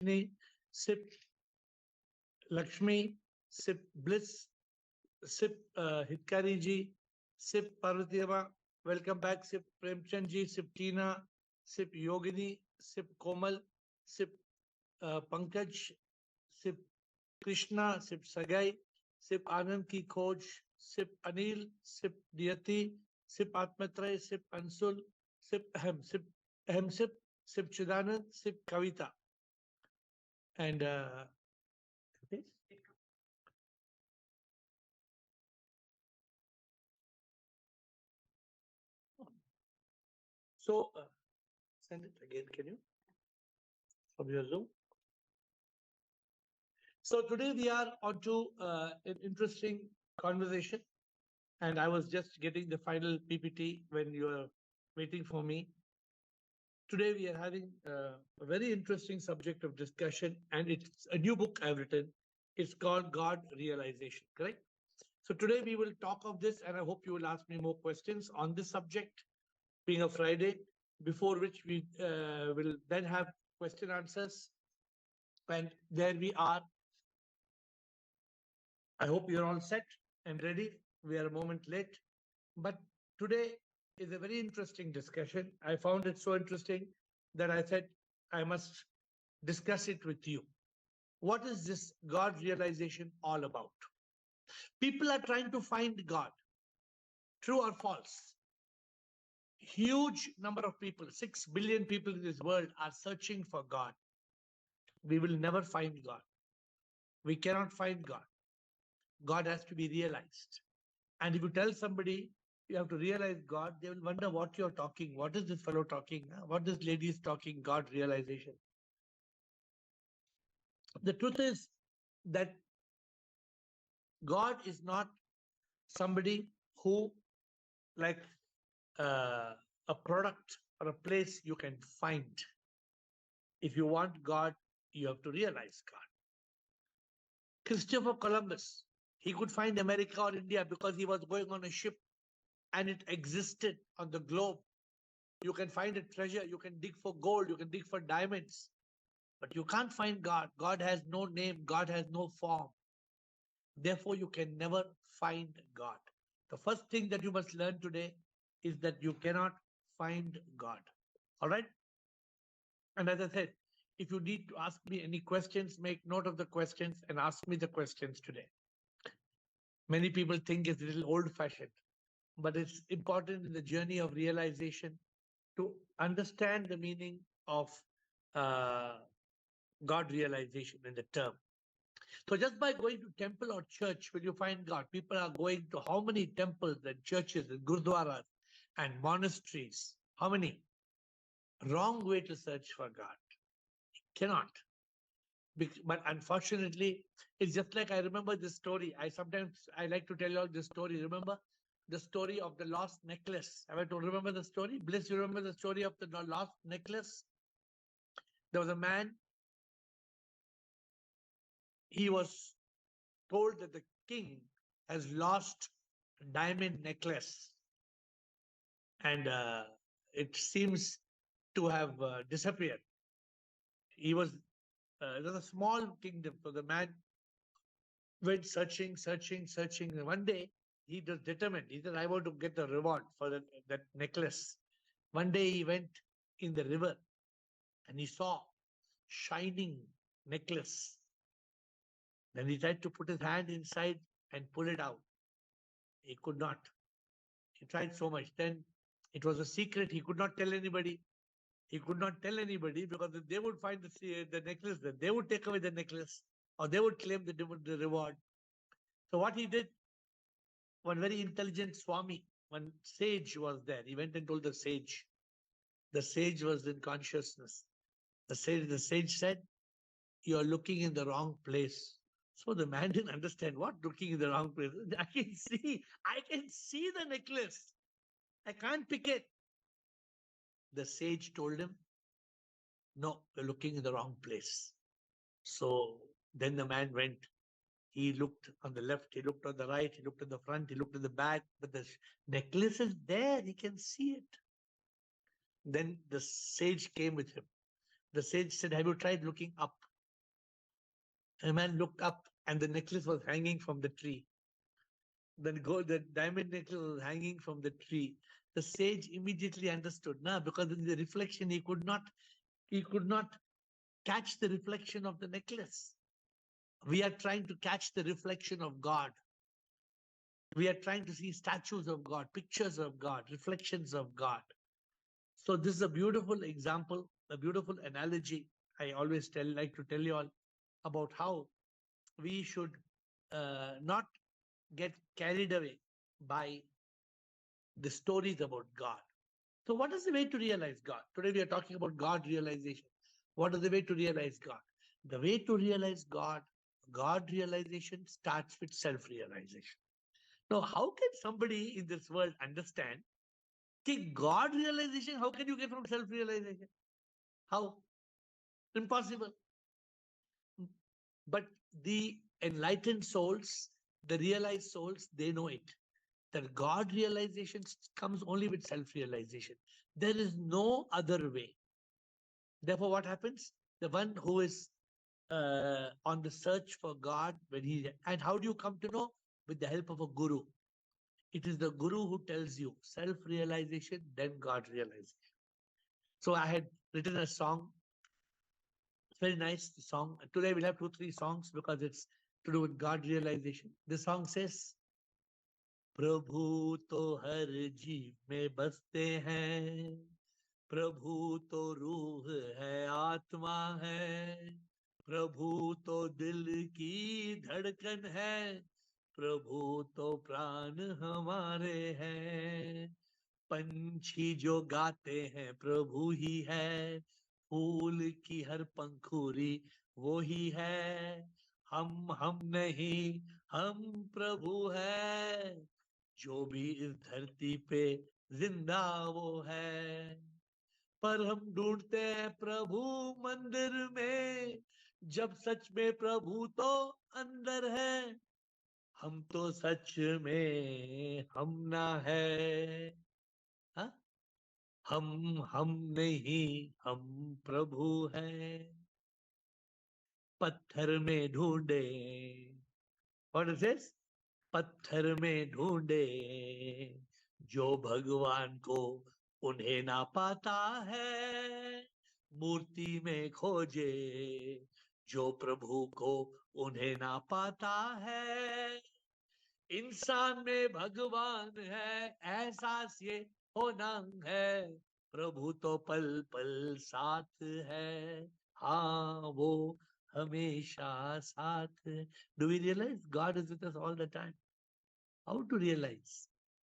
Ni, Sip Lakshmi, Sip Bliss, Sip Hitkari ji, Sip Parvatiyama. Welcome back, Sip Premchand ji, Sip Tina, Sip Yogini, Sip Komal, Sip Pankaj, Sip Krishna, Sip Sagai, Sip Anand Ki Khoj, Sip Anil, Sip Diyati, Sip Atmatray, Sip Ansul, Sip Ahem Sip, Sip Chidanand, Sip Kavita. And so send it again, can you? From your Zoom. So today we are on to an interesting conversation. And I was just getting the final PPT when you were waiting for me. Today we are having a very interesting subject of discussion, and it's a new book I've written. It's called God Realization, correct? So today we will talk of this, and I hope you will ask me more questions on this subject, being a Friday, before which we will then have question answers. And there we are. I hope you're all set and ready. We are a moment late, but today is a very interesting discussion. I found it so interesting that I said I must discuss it with you. What is this God realization all about? People are trying to find God. True or false? Huge number of people, 6 billion people in this world are searching for God. We will never find God. We cannot find God. God has to be realized. And if you tell somebody you have to realize God, they will wonder what you're talking. What is this fellow talking? What this lady is talking? God realization. The truth is that God is not somebody who, like a product or a place you can find. If you want God, you have to realize God. Christopher Columbus, he could find America or India because he was going on a ship and it existed on the globe. You can find a treasure, you can dig for gold, you can dig for diamonds, but you can't find God. God has no name, God has no form. Therefore, you can never find God. The first thing that you must learn today is that you cannot find God. All right? And as I said, if you need to ask me any questions, make note of the questions and ask me the questions today. Many people think it's a little old-fashioned, but it's important in the journey of realization to understand the meaning of God realization in the term. So just by going to temple or church, will you find God? People are going to how many temples and churches and gurdwaras and monasteries? How many? Wrong way to search for God. Cannot. But unfortunately, it's just like I remember this story. I like to tell you all this story. Remember the story of the lost necklace? Have I to remember the story? Bliss, you remember the story of the lost necklace? There was a man. He was told that the king has lost a diamond necklace, and it seems to have disappeared. He was it was a small kingdom, so the man went searching, searching, searching. And one day he was determined. He said, "I want to get the reward for that necklace." One day he went in the river and he saw shining necklace. Then he tried to put his hand inside and pull it out. He could not. He tried so much. Then it was a secret. He could not tell anybody. He could not tell anybody because if they would find the necklace, then they would take away the necklace or they would claim the reward. So what he did, one very intelligent Swami, one sage was there. He went and told the sage. The sage was in consciousness. The sage said, "You are looking in the wrong place." So the man didn't understand what looking in the wrong place. I can see the necklace. I can't pick it. The sage told him, "No, you're looking in the wrong place." So then the man went. He looked on the left, he looked on the right, he looked in the front, he looked in the back, but the necklace is there. He can see it. Then the sage came with him. The sage said, "Have you tried looking up?" A man looked up and the necklace was hanging from the tree. The diamond necklace was hanging from the tree. The sage immediately understood, nah, because in the reflection he could not catch the reflection of the necklace. We are trying to catch the reflection of God. We are trying to see statues of God, pictures of God, reflections of God. So this is a beautiful example, a beautiful analogy. I always like to tell you all about how we should not get carried away by the stories about God. So what is the way to realize God? Today we are talking about God realization. What is the way to realize God? The way to realize God realization starts with self-realization. Now, how can somebody in this world understand God realization? How can you get from self-realization? How? Impossible. But the enlightened souls, the realized souls, they know it. That God realization comes only with self-realization. There is no other way. Therefore, what happens? The one who is on the search for God, and how do you come to know? With the help of a guru. It is the guru who tells you self-realization, then God realization. So I had written a song. It's very nice song. Today we'll have 2-3 songs because it's to do with God realization. The song says, प्रभु तो हर जीव में बसते हैं, प्रभु तो रूह है, आत्मा है, प्रभु तो दिल की धड़कन है, प्रभु तो प्राण हमारे हैं, पंछी जो गाते हैं प्रभु ही है, फूल की हर पंखुड़ी वो ही है, हम नहीं, हम प्रभु है, जो भी इस धरती पे जिंदा वो है, पर हम ढूंढते हैं प्रभु मंदिर में, जब सच में प्रभु तो अंदर है, हम तो सच में हम ना है, हा? हम नहीं, हम प्रभु हैं, पत्थर में ढूंढे, What is this? पत्थर में ढूंढे, जो भगवान को उन्हें ना पाता है, मूर्ति में खोजे, जो प्रभु को उन्हें ना पाता है, इंसान में भगवान है, एहसास ये होना है, प्रभु तो पल पल साथ है, हाँ वो हमेशा साथ है. Do we realize God is with us all the time? How to realize?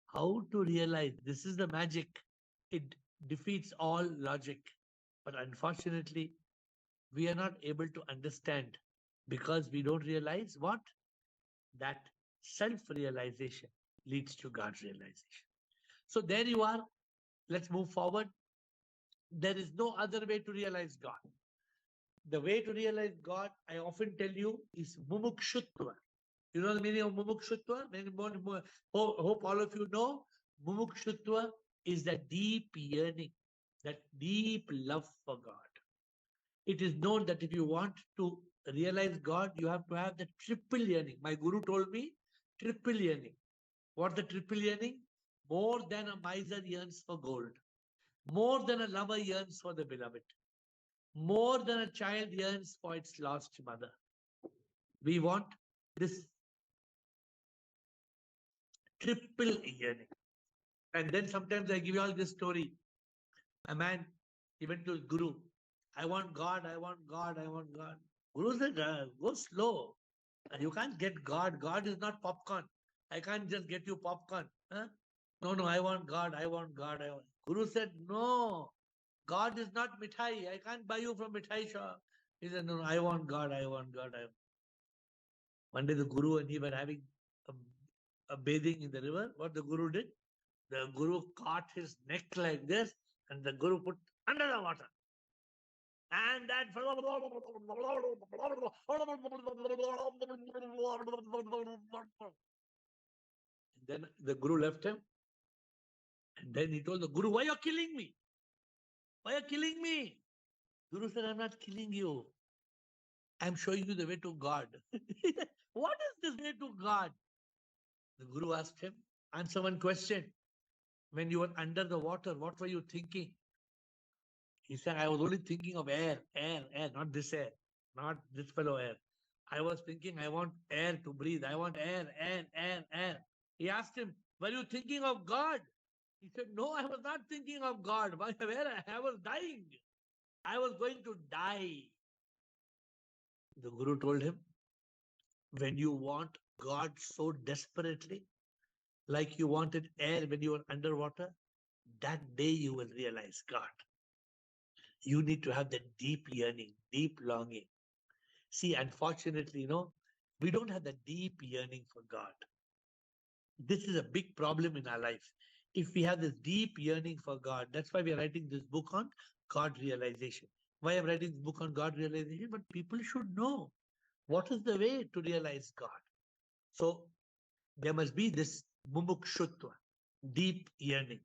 How to realize? This is the magic. It defeats all logic. But unfortunately, we are not able to understand because we don't realize what? That self-realization leads to God realization. So there you are. Let's move forward. There is no other way to realize God. The way to realize God, I often tell you, is mumukshutva. You know the meaning of mumukshutva? Hope all of you know. Mumukshutva is that deep yearning, that deep love for God. It is known that if you want to realize God, you have to have the triple yearning. My guru told me triple yearning. What the triple yearning? More than a miser yearns for gold, more than a lover yearns for the beloved, more than a child yearns for its lost mother. We want this triple yearning. And then sometimes I give you all this story. A man, he went to his guru. I want God, I want God, I want God. Guru said, go slow. You can't get God. God is not popcorn. I can't just get you popcorn. Huh? No, I want God, I want God, I want. Guru said, no, God is not mithai. I can't buy you from mithai shop. He said, no, I want God, I want God. One day the Guru and he were having a bathing in the river. What the Guru did? The Guru caught his neck like this and the Guru put under the water. And that then the Guru left him. And then he told the Guru, why are you killing me? Why are you killing me? Guru said, I'm not killing you. I'm showing you the way to God. What is this way to God? The Guru asked him, answer one question. When you were under the water, what were you thinking? He said, I was only thinking of air, not this air, not this fellow air. I was thinking, I want air to breathe. I want air, air, air, air. He asked him, were you thinking of God? He said, no, I was not thinking of God. Where I was dying. I was going to die. The Guru told him, when you want God so desperately, like you wanted air when you were underwater, that day you will realize God. You need to have that deep yearning, deep longing. See, unfortunately, we don't have the deep yearning for God. This is a big problem in our life. If we have this deep yearning for God, that's why we are writing this book on God realization. Why I'm writing this book on God realization? But people should know what is the way to realize God. So there must be this mumukshutva, deep yearning.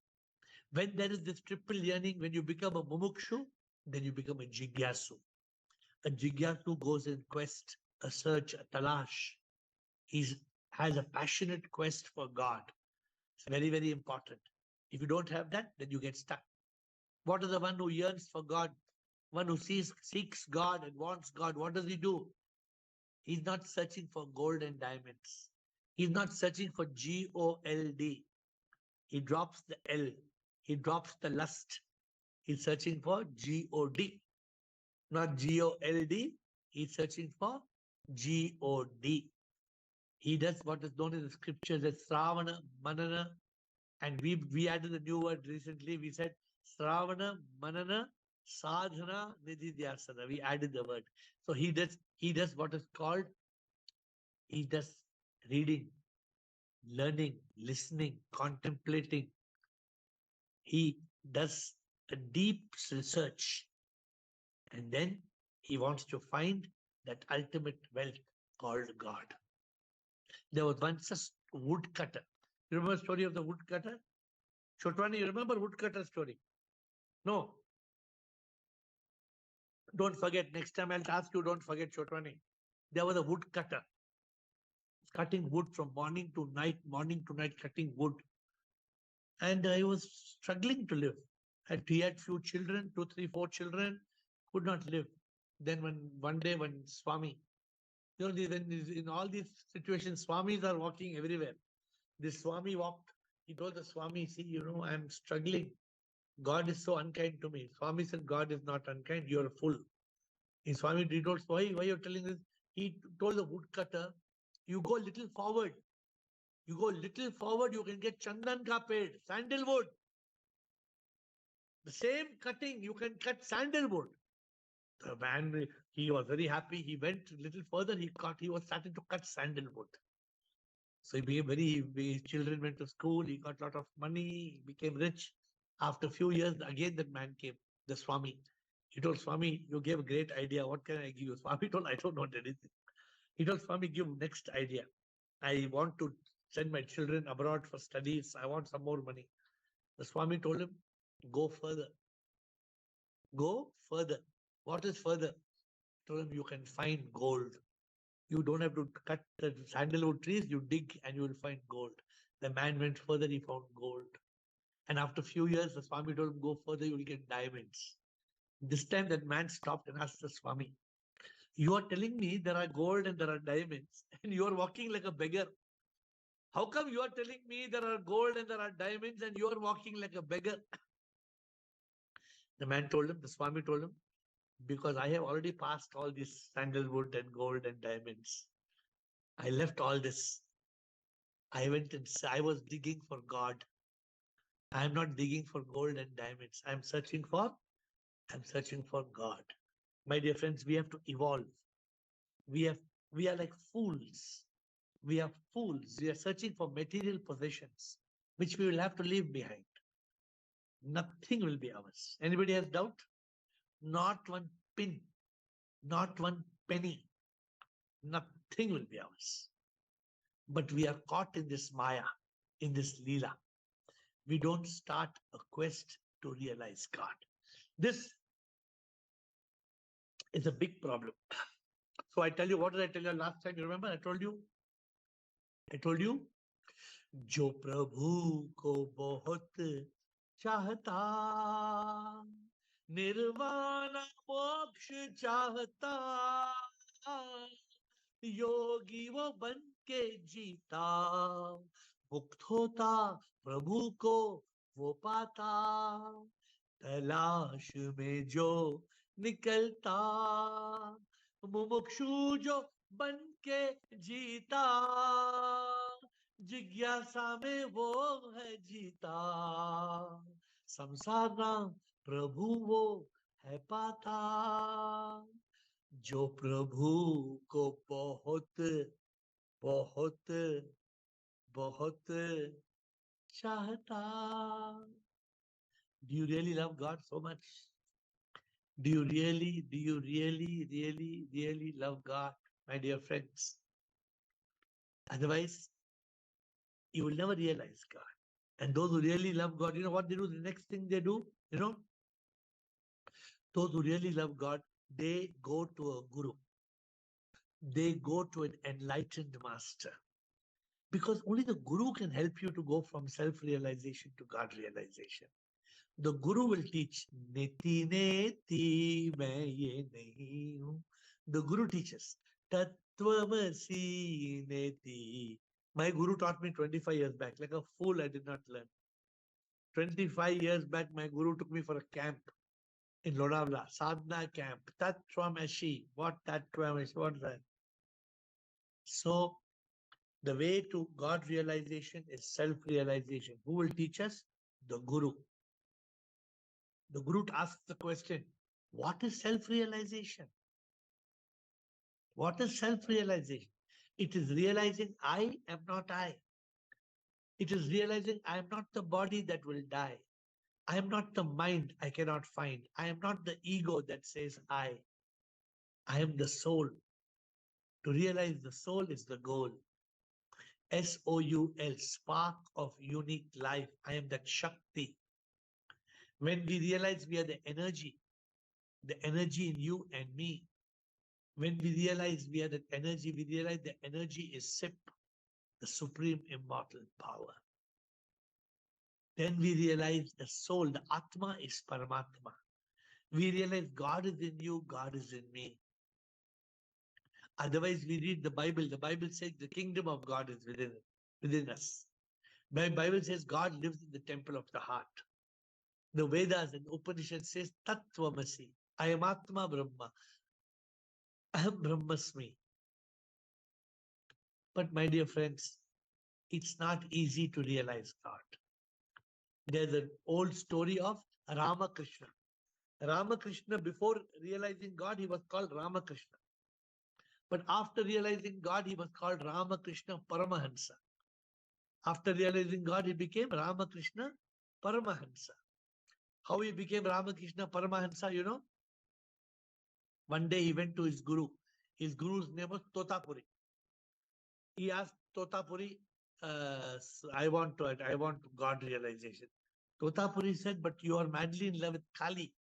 When there is this triple yearning, when you become a mumukshu, then you become a jigyasu. A jigyasu goes in quest, a search, a talash. He has a passionate quest for God. It's very, very important. If you don't have that, then you get stuck. What is the one who yearns for God? One who seeks God and wants God. What does he do? He's not searching for gold and diamonds. He's not searching for GOLD. He drops the L. He drops the lust. He's searching for GOD. Not GOLD. He's searching for GOD. He does what is known in the scriptures as Sravana, Manana, and we added a new word recently. We said Sravana, Manana, Sadhana, Nididhyasana. We added the word. So he does what is called, he does reading, learning, listening, contemplating. He does a deep research, and then he wants to find that ultimate wealth called God. There was once a woodcutter. You remember the story of the woodcutter? Shotwani, you remember woodcutter story? No. Don't forget. Next time I'll ask you, don't forget Shotwani. There was a woodcutter cutting wood from morning to night, cutting wood. And he was struggling to live. And he had few children, 2, 3, 4 children, could not live. Then one day when Swami, in all these situations, Swamis are walking everywhere. This Swami walked. He told the Swami, see, I'm struggling. God is so unkind to me. Swami said, God is not unkind. You're a fool. And Swami told, why you're telling this? He told the woodcutter, you go little forward. You go little forward, you can get chandan ka ped, sandalwood. The same cutting, you can cut sandalwood. The man, he was very happy. He went a little further. He was starting to cut sandalwood. So he became his children went to school. He got a lot of money. He became rich. After a few years, again that man came, the Swami. He told Swami, you gave a great idea. What can I give you? Swami told, I don't want anything. He told Swami, give next idea. I want to send my children abroad for studies. I want some more money. The Swami told him, go further. Go further. What is further? He told him, you can find gold. You don't have to cut the sandalwood trees. You dig and you will find gold. The man went further. He found gold. And after a few years, the Swami told him, go further, you will get diamonds. This time that man stopped and asked the Swami, you are telling me there are gold and there are diamonds and you are walking like a beggar. How come you are telling me there are gold and there are diamonds and you are walking like a beggar? The man told him, the Swami told him, because I have already passed all this sandalwood and gold and diamonds. I left all this. I went and I was digging for God. I am not digging for gold and diamonds. I'm searching for God. My dear friends, we have to evolve. We are like fools. We are fools. We are searching for material possessions, which we will have to leave behind. Nothing will be ours. Anybody has doubt? Not one pin, not one penny. Nothing will be ours. But we are caught in this Maya, in this Leela. We don't start a quest to realize God. This is a big problem. So I tell you, what did I tell you last time? You remember? I told you, जो प्रभु को बहुत चाहता, निर्वाण मोक्ष चाहता, योगी वो बन के जीता, मुक्त होता, प्रभु को वो पाता, तलाश में जो निकलता, मुमुक्षु जो बन के जीता, जिज्ञासा में वो है जीता, संसार नाम प्रभु वो है पाता, जो प्रभु को बहुत बहुत बहुत चाहता. Do you really love God so much? Do you really love God, my dear friends? Otherwise, you will never realize God. And those who really love God, you know what they do? The next thing they do, those who really love God, they go to a guru. They go to an enlightened master. Because only the guru can help you to go from self-realization to God realization. The guru will teach, neti neti main ye nahi hu. The guru teaches, tattvamasi neti. My guru taught me 25 years back. Like a fool, I did not learn. 25 years back, my guru took me for a camp in Lonavala, sadhana camp. Tattvamasi. What tattvamasi? What is that? So, the way to God realization is self-realization. Who will teach us? The guru. The guru asks the question, what is self-realization? What is self-realization? It is realizing I am not I. It is realizing I am not the body that will die. I am not the mind I cannot find. I am not the ego that says I. I am the soul. To realize the soul is the goal. SOUL, spark of unique life. I am that Shakti. When we realize we are the energy in you and me, when we realize we are that energy, we realize the energy is SIP, the supreme immortal power. Then we realize the soul, the Atma is Paramatma. We realize God is in you, God is in me. Otherwise, we read the Bible. The Bible says the kingdom of God is within us. The Bible says God lives in the temple of the heart. The Vedas and Upanishad says Tattvamasi. I am Atma Brahma. Aham Brahmasmi. But my dear friends, it's not easy to realize God. There's an old story of Ramakrishna. Ramakrishna, before realizing God, he was called Ramakrishna. But after realizing God, he was called Ramakrishna Paramahansa. After realizing God, he became Ramakrishna Paramahansa. How he became Ramakrishna Paramahansa, you know? One day he went to his guru. His guru's name was Totapuri. He asked Totapuri, I want God realization. Totapuri said, but you are madly in love with Kali.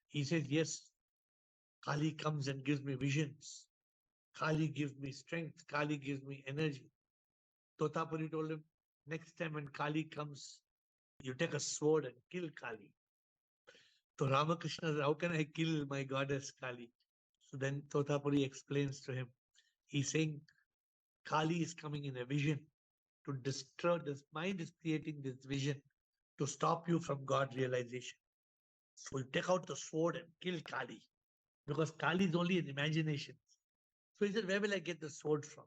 He said, yes, Kali comes and gives me visions. Kali gives me strength. Kali gives me energy. Totapuri told him, next time when Kali comes, you take a sword and kill Kali. So Ramakrishna said, how can I kill my goddess Kali? So then Totapuri explains to him. He's saying, Kali is coming in a vision to destroy. This mind is creating this vision to stop you from God realization. So you take out the sword and kill Kali, because Kali is only an imagination. So he said, where will I get the sword from?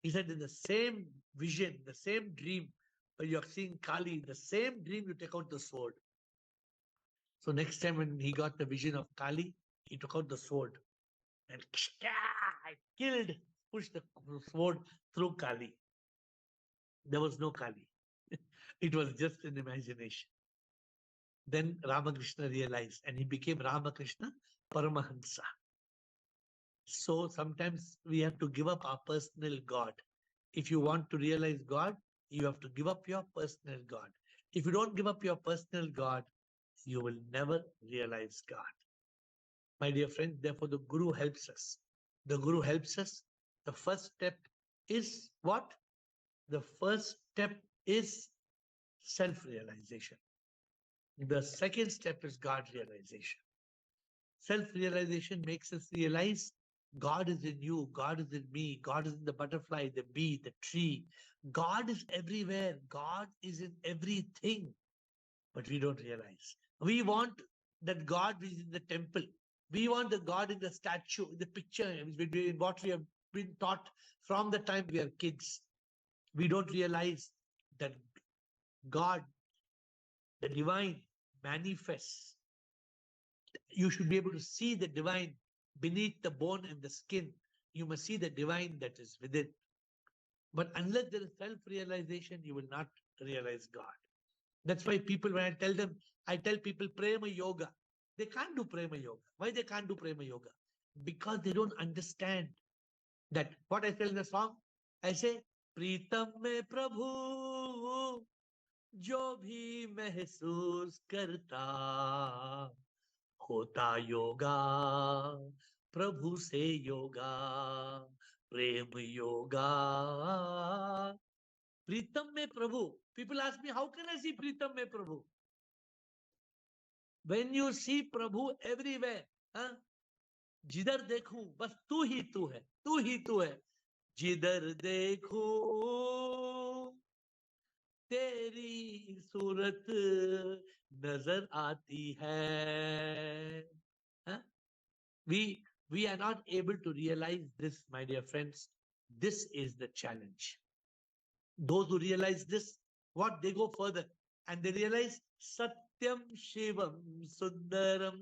He said, in the same vision, the same dream, where you're seeing Kali, in the same dream, you take out the sword. So next time when he got the vision of Kali, he took out the sword and killed, pushed the sword through Kali. There was no Kali. It was just an imagination. Then Ramakrishna realized and he became Ramakrishna Paramahansa. So sometimes we have to give up our personal God. If you want to realize God, you have to give up your personal God. If you don't give up your personal God, you will never realize God. My dear friends, therefore the Guru helps us. The Guru helps us. The first step is what? The first step is self-realization. The second step is God realization. Self-realization makes us realize God is in you, God is in me, God is in the butterfly, the bee, the tree. God is everywhere. God is in everything. But we don't realize. We want that God is in the temple. We want the God in the statue, in the picture, in what we have been taught from the time we are kids. We don't realize that God, the divine, manifests. You should be able to see the divine beneath the bone and the skin. You must see the divine that is within. But unless there is self-realization, you will not realize God. That's why people, when I tell people prema yoga, they can't do prema yoga. Why they can't do prema yoga? Because they don't understand that what I tell in the song, I say, Pritam mein Prabhu, jo bhi महसूस करता, होता yoga, प्रभु से yoga, Prem yoga. Pritam mein Prabhu. People ask me, how can I see Pritam mein Prabhu? When you see Prabhu everywhere, huh? जिधर देखूं बस तू ही तू है, तू ही तू है. जिधर देखूं तेरी सूरत नजर आती है. Huh? We are not able to realize this, my dear friends. This is the challenge. Those who realize this, what they go further and they realize Satyam Shivam Sundaram.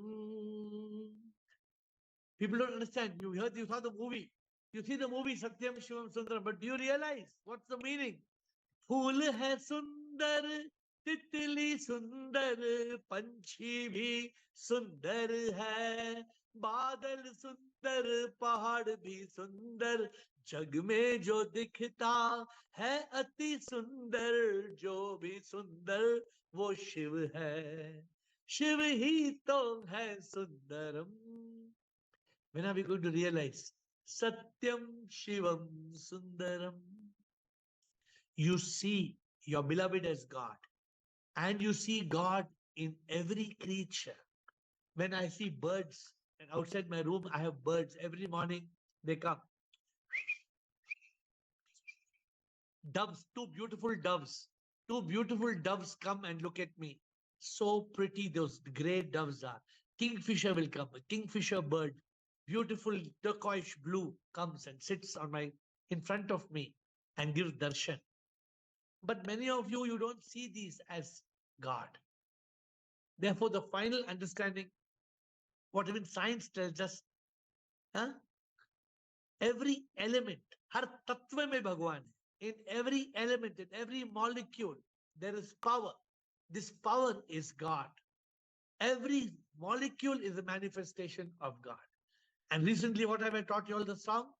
People don't understand. You saw the movie. You see the movie Satyam Shivam Sundaram, but do you realize what's the meaning? फूल है सुंदर, तितली सुंदर, पंछी भी सुंदर है, बादल सुंदर, पहाड़ भी सुंदर, जग में जो दिखता है अति सुंदर, जो भी सुंदर वो शिव है, शिव ही तो है Sundaram. When are we going to realize Satyam Shivam Sundaram? You see your beloved as God, and you see God in every creature. When I see birds, and outside my room, I have birds every morning, they come. Doves, two beautiful doves come and look at me. So pretty those great doves are. Kingfisher will come, a kingfisher bird, beautiful turquoise blue, comes and sits in front of me and gives darshan. But many of you don't see these as God. Therefore, the final understanding, what even science tells us, huh? Every element, har tattva mein Bhagwan, in every element, in every molecule, there is power. This power is God. Every molecule is a manifestation of God. And recently, what have I taught you all the song?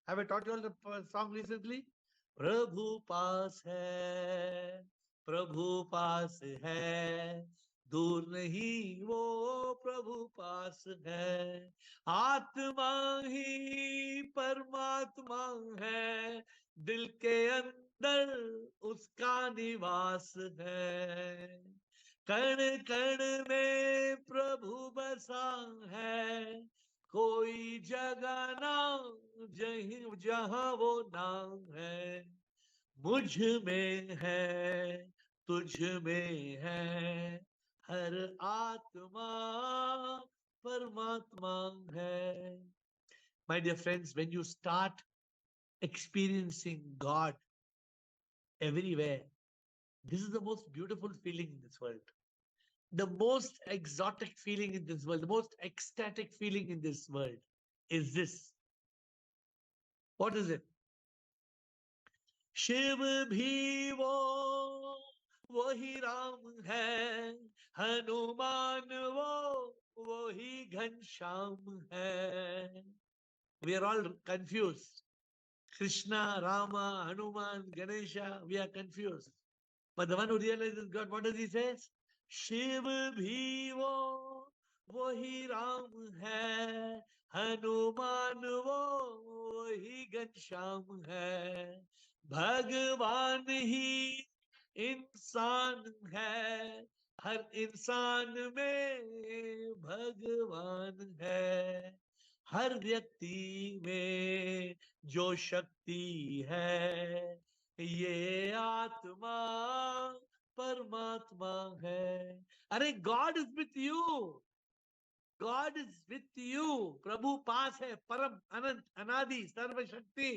Have I taught you all the song recently? Prabhu paas hai, Prabhu paas hai, दूर नहीं वो प्रभु पास है, आत्मा ही परमात्मा है, दिल के अंदर उसका निवास है, कण कण में प्रभु बसा है, कोई जगह ना जहां वो नाम है, मुझ में है, तुझ में है, हर आत्मा परमात्मा है. My dear friends, when you start experiencing God everywhere, this is the most beautiful feeling in this world. The most exotic feeling in this world, the most ecstatic feeling in this world is this. What is it? Shiv भी वही राम है, हनुमान वही घनश्याम है. We are all confused. Krishna, Rama, Hanuman, Ganesha, we are confused. But the one who realizes God, what does he say? Shiv भी वही राम है, हनुमान वो ही घनश्याम है, भगवान ही इंसान है, हर इंसान में भगवान है, हर व्यक्ति में जो शक्ति है, ये आत्मा परमात्मा है. अरे God is with you, God is with you. प्रभु पास है, परम अनंत अनादि सर्वशक्ति.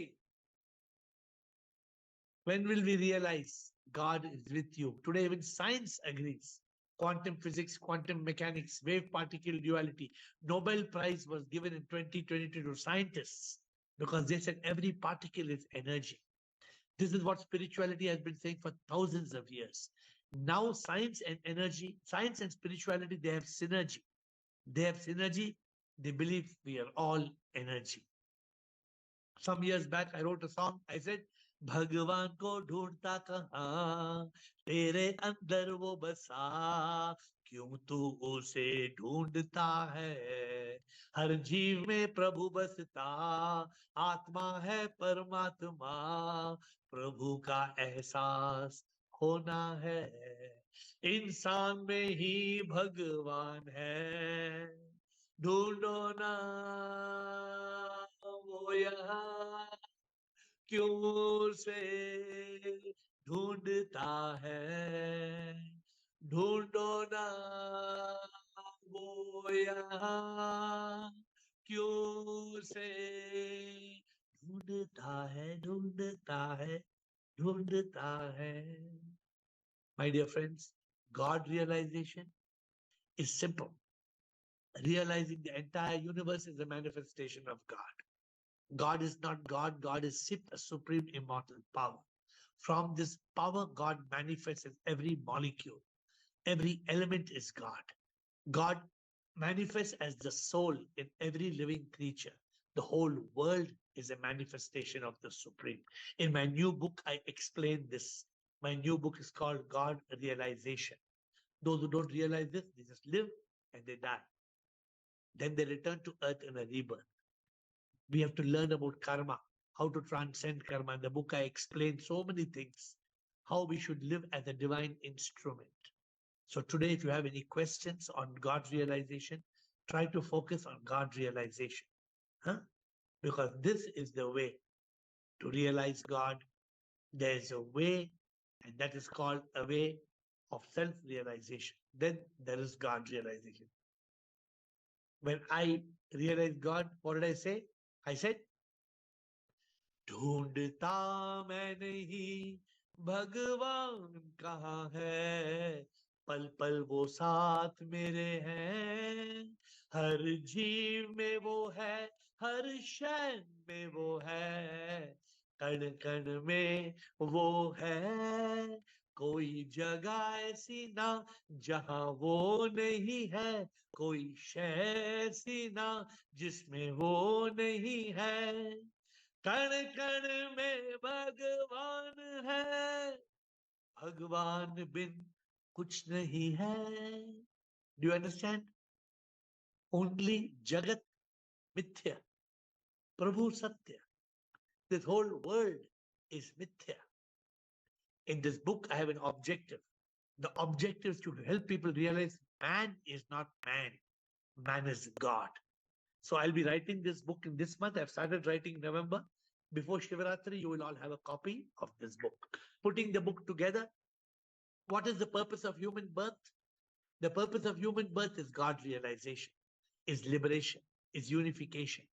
When will we realize God is with you? Today, even science agrees. Quantum physics, quantum mechanics, wave particle duality. Nobel Prize was given in 2022 to scientists because they said every particle is energy. This is what spirituality has been saying for thousands of years. Now, science and energy, science and spirituality, they have synergy. They have synergy. They believe we are all energy. Some years back, I wrote a song. I said, भगवान को ढूंढता कहाँ, तेरे अंदर वो बसा, क्यों तू उसे ढूंढता है. हर जीव में प्रभु बसता, आत्मा है परमात्मा, प्रभु का एहसास होना है. इंसान में ही भगवान है, ढूंढो ना वो यहाँ, क्यों से ढूंढता है. ढूंढो ना वो यहाँ, क्यों से ढूंढता है, ढूंढता है, ढूंढता है. My dear friends, God realization is simple. Realizing the entire universe is a manifestation of God. God is not God. God is a supreme immortal power. From this power, God manifests as every molecule. Every element is God. God manifests as the soul in every living creature. The whole world is a manifestation of the Supreme. In my new book, I explain this. My new book is called God Realization. Those who don't realize this, they just live and they die. Then they return to earth in a rebirth. We have to learn about karma, how to transcend karma. In the book, I explain so many things, how we should live as a divine instrument. So today, if you have any questions on God's realization, try to focus on God's realization. Huh? Because this is the way to realize God. There's a way, and that is called a way of self-realization. Then there is God realization. When I realized God, what did I say? I said, ढूंढता मैं नहीं भगवान कहाँ है, पल पल वो साथ मेरे हैं, हर जीव में वो है, हर शय में वो है, कण कण में वो है, कोई जगह ऐसी ना जहां वो नहीं है, कोई शय ऐसी ना जिसमें वो नहीं है, कण कण में भगवान है, भगवान बिन कुछ नहीं है. Do you understand? Only Jagat Mithya, Prabhu Satya. This whole world is Mithya. In this book, I have an objective. The objective is to help people realize man is not man. Man is God. So I'll be writing this book in this month. I've started writing in November. Before Shivaratri, you will all have a copy of this book. Putting the book together. What is the purpose of human birth? The purpose of human birth is God realization, is liberation, is unification.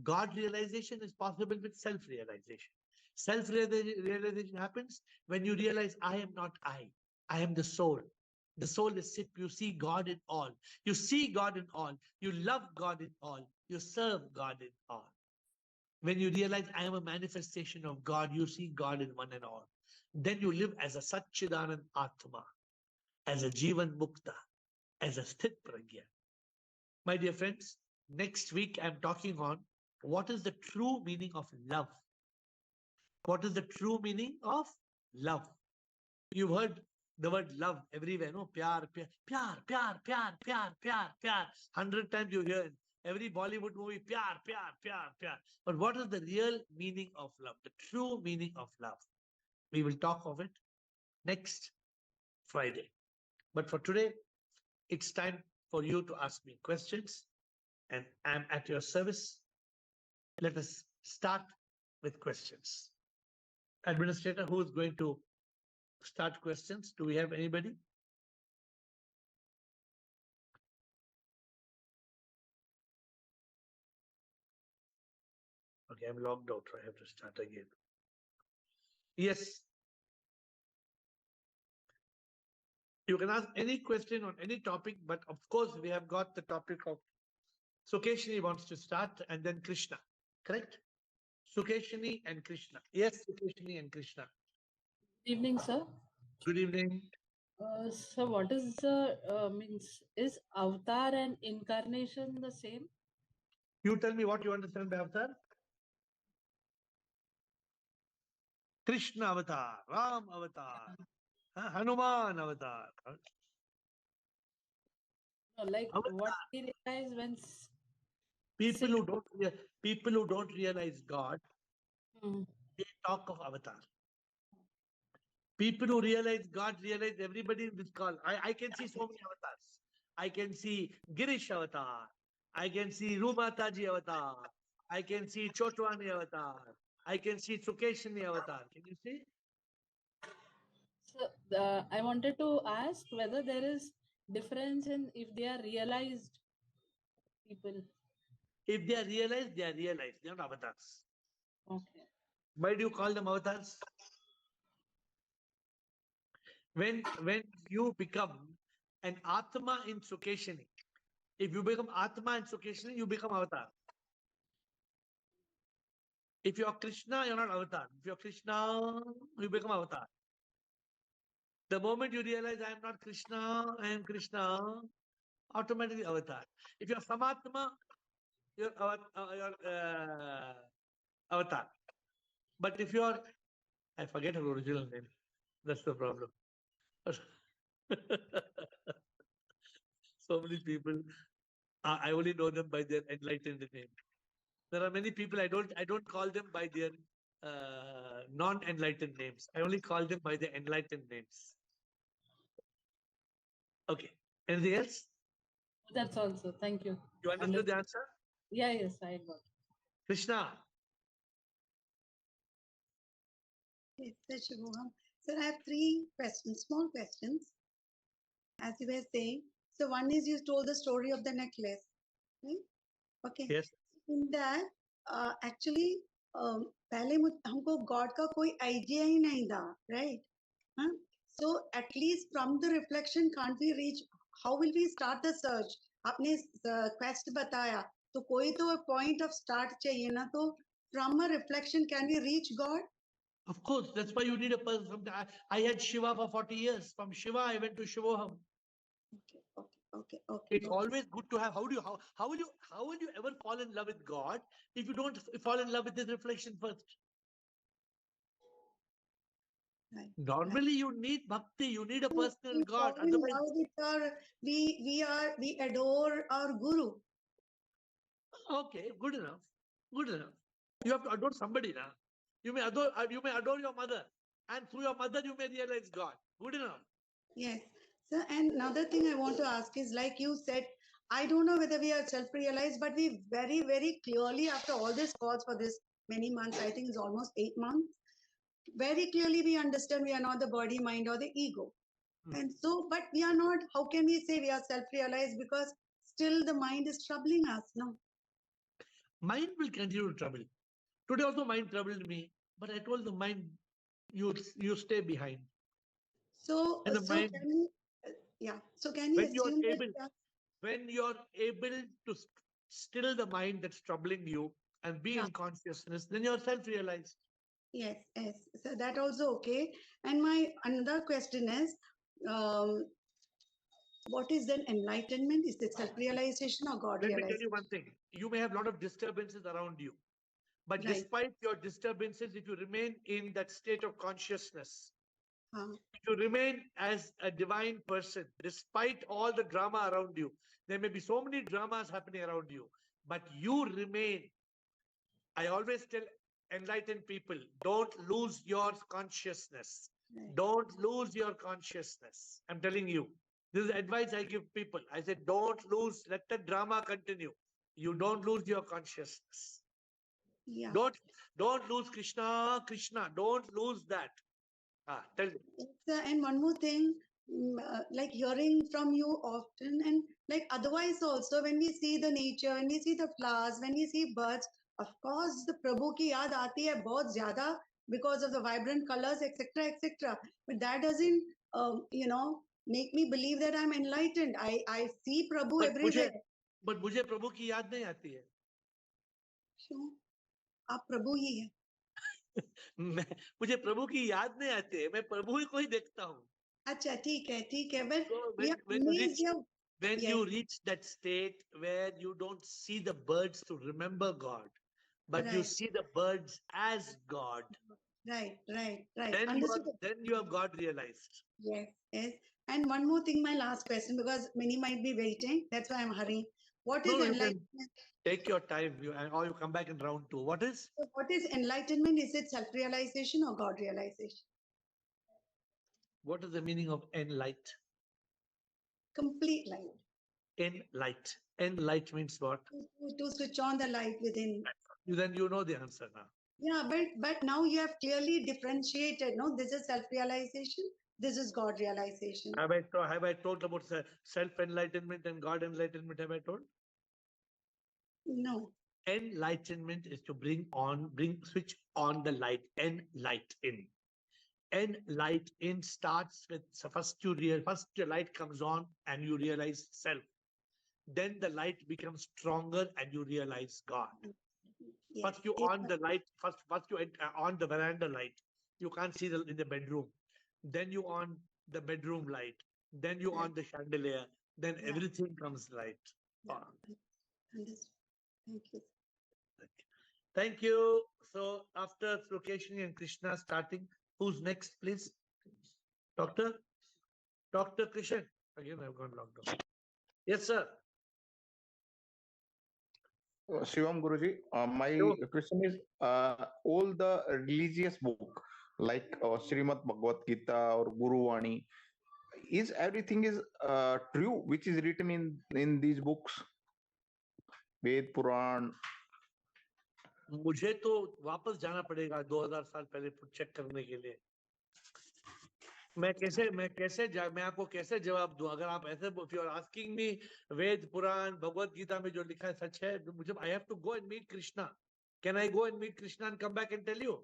God realization is possible with self-realization. Self-realization happens when you realize I am not I. I am the soul. The soul is SIP. You see God in all. You see God in all. You love God in all. You serve God in all. When you realize I am a manifestation of God, you see God in one and all. Then you live as a Satchidanand Atma, as a Jivan Mukta, as a Sthit Pragya. My dear friends, next week I'm talking on what is the true meaning of love. What is the true meaning of love? You've heard the word love everywhere, no? Pyar, pyar, pyar, pyar, pyar, pyar, pyar, pyar. 100 times you hear Every Bollywood movie, pyar, pyar, pyar, pyar. But what is the real meaning of love? The true meaning of love? We will talk of it next Friday. But for today, it's time for you to ask me questions, and I'm at your service. Let us start with questions. Administrator, who is going to start questions? Do we have anybody? Okay, I'm logged out. I have to start again. Yes. You can ask any question on any topic, but of course, we have got the topic of Sukeshini wants to start, and then Krishna. Correct? Sukeshini and Krishna. Yes, Sukeshini and Krishna. Good evening, sir. Good evening. So, what is the means? Is avatar and incarnation the same? You tell me what you understand by avatar. Krishna avatar, Ram avatar, Hanuman avatar. No, like Avatar. what we realize when People who don't realize God, Hmm. they talk of avatar. People who realize God realize everybody in this call. I can see so many avatars. I can see Girish avatar. I can see Rumataji avatar. I can see Chotwani avatar. I can see Sukeshini avatar. Can you see? So, I wanted to ask whether there is difference in if they are realized people. If they are realized, they are realized. They are not avatars. Okay. Why do you call them avatars? When you become an Atma in Sukeshini, if you become Atma in Sukeshini, you become avatar. If you're Krishna, you're not avatar. If you're Krishna, you become avatar. The moment you realize I am not Krishna, I am Krishna, automatically avatar. If you're Samatma, you're avatar. But if you're, I forget her original name. That's the problem. So many people, I only know them by their enlightened name. There are many people I don't call them by their non-enlightened names. I only call them by their enlightened names. Okay. Anything else? That's also. Thank you. You understood the answer? Yeah, yes, I got. Krishna. Yes, Sir Shubham. Sir, I have three questions, small questions. As you were saying, so one is you told the story of the necklace, right? Okay. Yes. In that, actually, पहले हमको God का कोई idea ही नहीं था, right? Huh? So at least from the reflection, can't we reach? How will we start the search? आपने quest बताया, तो कोई तो a point of start चाहिए ना? तो from a reflection, can we reach God? Of course, that's why you need a person. I had Shiva for 40 years. From Shiva, I went to Shivoham. Okay. It's always good to have. How will you ever fall in love with God if you don't fall in love with His reflection first? Right. Normally, you need bhakti. You need a personal We God. fall in Otherwise, love with our, we adore our guru. okay, good enough. Good enough. You have to adore somebody now. You may adore your mother, and through your mother you may realize God. Good enough. Yes. So, and another thing I want to ask is, like you said, I don't know whether we are self-realized, but we very, very clearly, after all these calls for this many months, I think it's almost 8 months, very clearly we understand we are not the body, mind, or the ego. And so, but we are not, how can we say we are self-realized? Because still the mind is troubling us, no? Mind will continue to trouble. Today also mind troubled me, but I told the mind, you stay behind. So, And the mind, can we, yeah. So can we when you're assume able, that? when you're able to still the mind that's troubling you and be in consciousness, then you're self-realized. Yes. So that also okay. And my another question is, what is then enlightenment? Is it self-realization or God Let me tell realization? you one thing. You may have a lot of disturbances around you. But Right. despite your disturbances, if you remain in that state of consciousness, Huh. if you remain as a divine person, despite all the drama around you, there may be so many dramas happening around you. but you remain. I always tell enlightened people, don't lose your consciousness. Right. Don't lose your consciousness. I'm telling you. This is advice I give people. I said, don't lose, let the drama continue. You don't lose your consciousness. Yeah. Don't lose Krishna, Krishna. Don't lose that. Tell me. And one more thing, like hearing from you often, and like otherwise also, when we see the nature, when we see the flowers, when we see birds, of course, the Prabhu ki yaad aati hai bahut zyada because of the vibrant colors, etc., etc. But that doesn't, make me believe that I'm enlightened. I see Prabhu But everywhere. मुझे प्रभु की याद नहीं आती है. क्यों? आप प्रभु ही है. मुझे प्रभु की याद नहीं आती है. मैं प्रभु ही को ही देखता हूँ. अच्छा, ठीक है. But So we are amazed. when Yes. you reach that state where you don't see the birds to remember God, but you Right. see the birds as God, Right. then Understood. you have God realized. Yes. And one more thing, my last question, because many might be waiting. That's why I'm hurrying. What is No, you can enlightenment? take your time, or you come back in round 2. What is? What is enlightenment? Is it self-realization or God realization? What is the meaning of enlight? Complete light. Enlight. Enlight means what? To switch on the light within. Then you know the answer now. Yeah, but now you have clearly differentiated. No, this is self-realization. This is God realization. Have I told about self-enlightenment and God enlightenment? Have I told? No. Enlightenment is to switch on the light. Enlighten. Enlighten starts with, so first your light comes on and you realize self. Then the light becomes stronger and you realize God. Yes. First you on the light. First you on the veranda light. You can't see in the bedroom. Then you on the bedroom light. Then you on the chandelier. Then everything comes light. Understood. Thank you. Thank you. So after Lokeshni and Krishna starting, who's next, please? Dr. Krishan. Again, I've gone locked down. Yes, sir. Shivam Guruji, my question is, all the religious book like Srimad Bhagavad Gita or Guru Vani, is everything is true which is written in these books? Ved, Puran. मुझे तो वापस जाना पड़ेगा 2000 साल पहले check करने के लिए. मैं आपको कैसे जवाब दूं अगर आप ऐसे, if you are asking me Veda Purana Bhagavad Gita में जो लिखा है सच है, मुझे I have to go and meet Krishna. Can I go and meet Krishna and come back and tell you?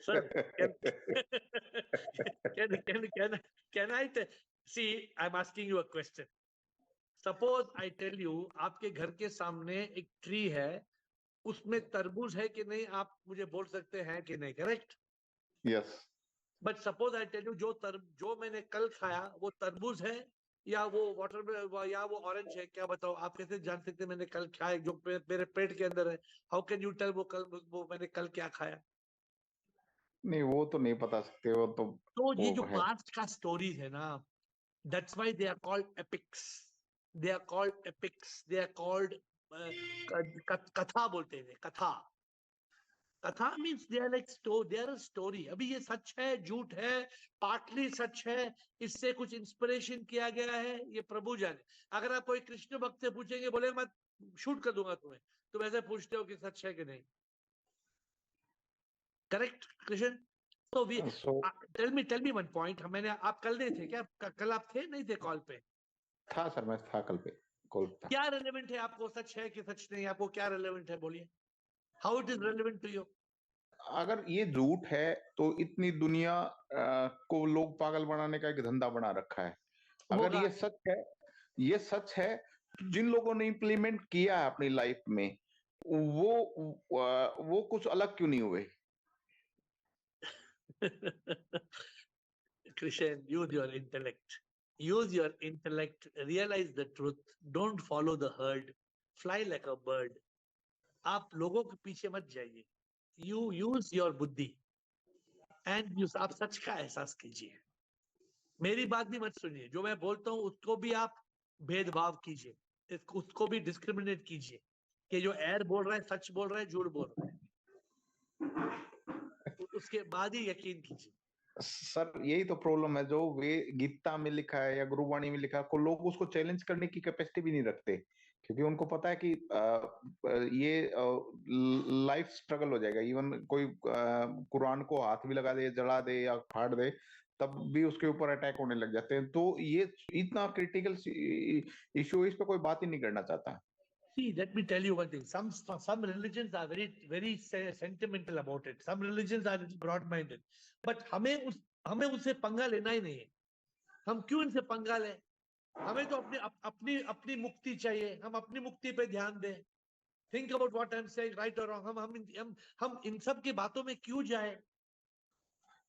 Sir, can I see, I'm asking you a question. Suppose I tell you आपके घर के सामने एक tree है, उसमें तरबूज है कि नहीं, आप मुझे बोल सकते हैं कि नहीं, correct? Yes. But suppose I tell you जो मैंने कल खाया वो तरबूज है या वो वाटर या वो ऑरेंज है, क्या बताओ? आप कैसे जान सकते हैं मैंने कल खाया जो मेरे पेट के अंदर है? हाउ कैन यू टेल वो मैंने कल क्या खाया? नहीं, वो तो नहीं बता सकते. वो तो ये जो पास्ट का स्टोरी है ना, that's why they are called epics. They are called epics. They are called कथा बोलते हैं. कथा means they are like they are a story. अभी ये सच है, झूठ है, पार्टली सच है, इससे कुछ इंस्पिरेशन किया गया है, ये प्रभु जाने. अगर आप कोई कृष्ण भक्त से पूछेंगे, बोलेगा मैं शूट कर दूंगा तुम्हें, तुम ऐसे पूछते हो कि सच है कि नहीं. करेक्ट कृष्ण? तो टेल मी वन पॉइंट. मैंने, आप कल नहीं थे क्या? कल आप थे नहीं थे कॉल पे? था सर, मैं था कल पे कॉल पे. क्या रेलेवेंट है आपको? सच है कि सच नहीं? आपको क्या रेलेवेंट है, बोलिए. How it is relevant to you? अगर ये झूठ है तो इतनी दुनिया को लोग पागल बनाने का एक धंधा बना रखा है. अगर ये सच है, जिन लोगों ने इम्प्लीमेंट किया है अपनी लाइफ में, वो कुछ अलग क्यों नहीं हुए? Krishan, use your intellect. Use your intellect. Realize the truth. Don't follow the herd. Fly like a bird. आप लोगों के पीछे मत जाइए. You use your बुद्धि and आप सच का एहसास कीजिए. मेरी बात भी मत सुनिए. जो मैं बोलता हूँ उसको भी आप भेदभाव कीजिए, उसको भी डिस्क्रिमिनेट कीजिए कि जो एयर बोल रहा है सच बोल रहा है झूठ बोल रहा है, उसके बाद ही यकीन कीजिए। सर यही तो प्रॉब्लम है, जो वे गीता में लिखा है या गुरुवाणी में लिखा है, को लोग उसको चैलेंज करने की कैपेसिटी भी नहीं रखते, क्योंकि उनको पता है कि ये लाइफ स्ट्रगल हो जाएगा। इवन कोई कुरान को हाथ भी लगा दे, जला दे या फाड़ दे, तब भी उसके ऊपर अटैक होने लग जाते हैं। तो ये इतना क्रिटिकल इशू, इस पे कोई बात ही नहीं करना चाहता। See, let me tell you one thing. Some religions are very sentimental about it. Some religions are broad-minded. But हमें उससे पंगा लेना ही नहीं है। हम क्यों इनसे पंगा लें? हमें तो अपनी मुक्ति चाहिए। हम अपनी मुक्ति पे ध्यान दें। Think about what I'm saying, right or wrong. हम इन सब की बातों में क्यों जाए?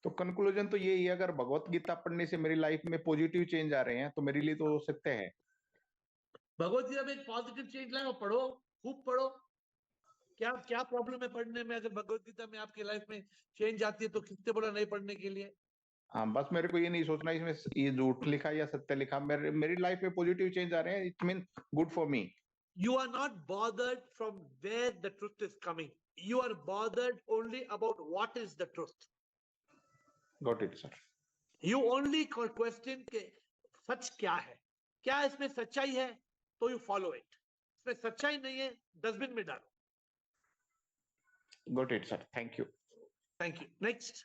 तो कंक्लूजन तो यही है, अगर भगवत गीता पढ़ने से मेरी लाइफ में पॉजिटिव चेंज आ रहे हैं तो मेरे लिए तो हो सकते हैं। भगवत गीता में एक पॉजिटिव चेंज लाओ, पढ़ो, खूब पढ़ो। क्या प्रॉब्लम है पढ़ने में? अगर भगवत गीता में आपकी लाइफ में चेंज आती है तो किसने बोला नहीं पढ़ने के लिए? हाँ, बस मेरे को ये नहीं सोचना इसमें ये झूठ लिखा या सत्य लिखा, मेरी लाइफ में पॉजिटिव चेंज आ रहे हैं, it mean good for me. You are not bothered from where the truth is coming. You are bothered only about what is the truth. Got it sir. You only question के सच क्या है? क्या इसमें सच्चाई है? तो you follow it. इसमें सच्चाई नहीं है, डस्टबिन में डालो। Got it sir, thank you. Thank you. Next,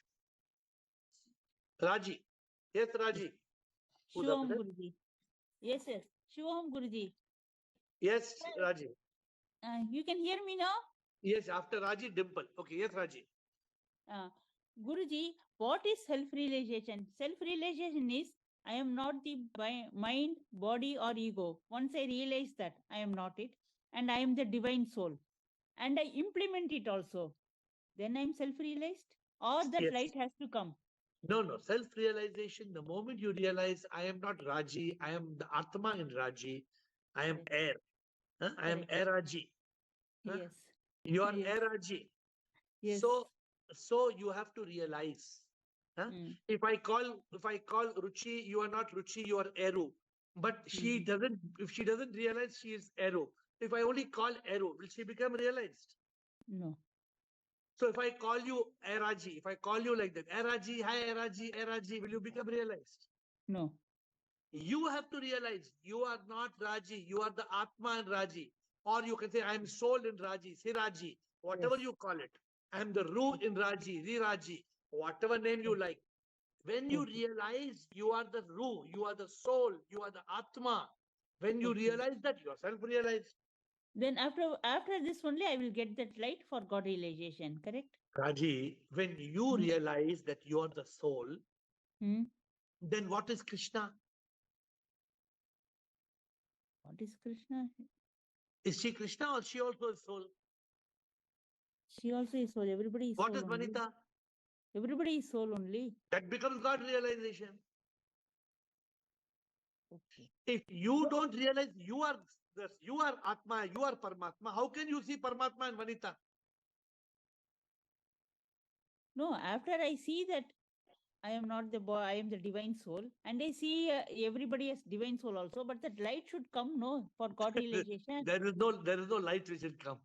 Raji. Yes, Raji. Who's Shivam after that? Guruji. Yes, yes. Shivam Guruji. Yes, Raji. You can hear me now? Yes, after Raji, Dimple. Okay, yes, Raji. Guruji, what is self-realization? Self-realization is I am not the mind, body, or ego. Once I realize that I am not it, and I am the divine soul, and I implement it also, then I am self-realized, or that Yes. light has to come. No. Self-realization, the moment you realize I am not Raji, I am the Atma in Raji, I am air. Huh? I am Correct. air Raji. Huh? Yes. You are Yes. air Raji. Yes. So you have to realize. Huh? If I call Ruchi, you are not Ruchi, you are Eru. But she doesn't, if she doesn't realize she is Eru. If I only call Eru, will she become realized? No. So if I call you Eraji, if I call you like that, Eraji, hi Eraji, will you become realized? No. You have to realize you are not Raji, you are the Atma in Raji. Or you can say, I am soul in Raji, Siraji, whatever Yes. you call it. I am the Ruh in Raji, Riraji, whatever name you like. When you realize you are the Ruh, you are the soul, you are the Atma, when you realize that, you are self-realized. Then after this only I will get that light for God realization, correct? Raji, when you realize that you are the soul, then what is Krishna? What is Krishna? Is she Krishna or she also is soul? She also is soul. Everybody is What soul is only. Vanita? Everybody is soul only. That becomes God realization. Okay. If you don't realize you are Atma, you are Paramatma, how can you see Paramatma and Vanita? No, after I see that I am not the boy, I am the divine soul, and I see everybody as divine soul also, but that light should come, no, for God realization. There is no light which will come.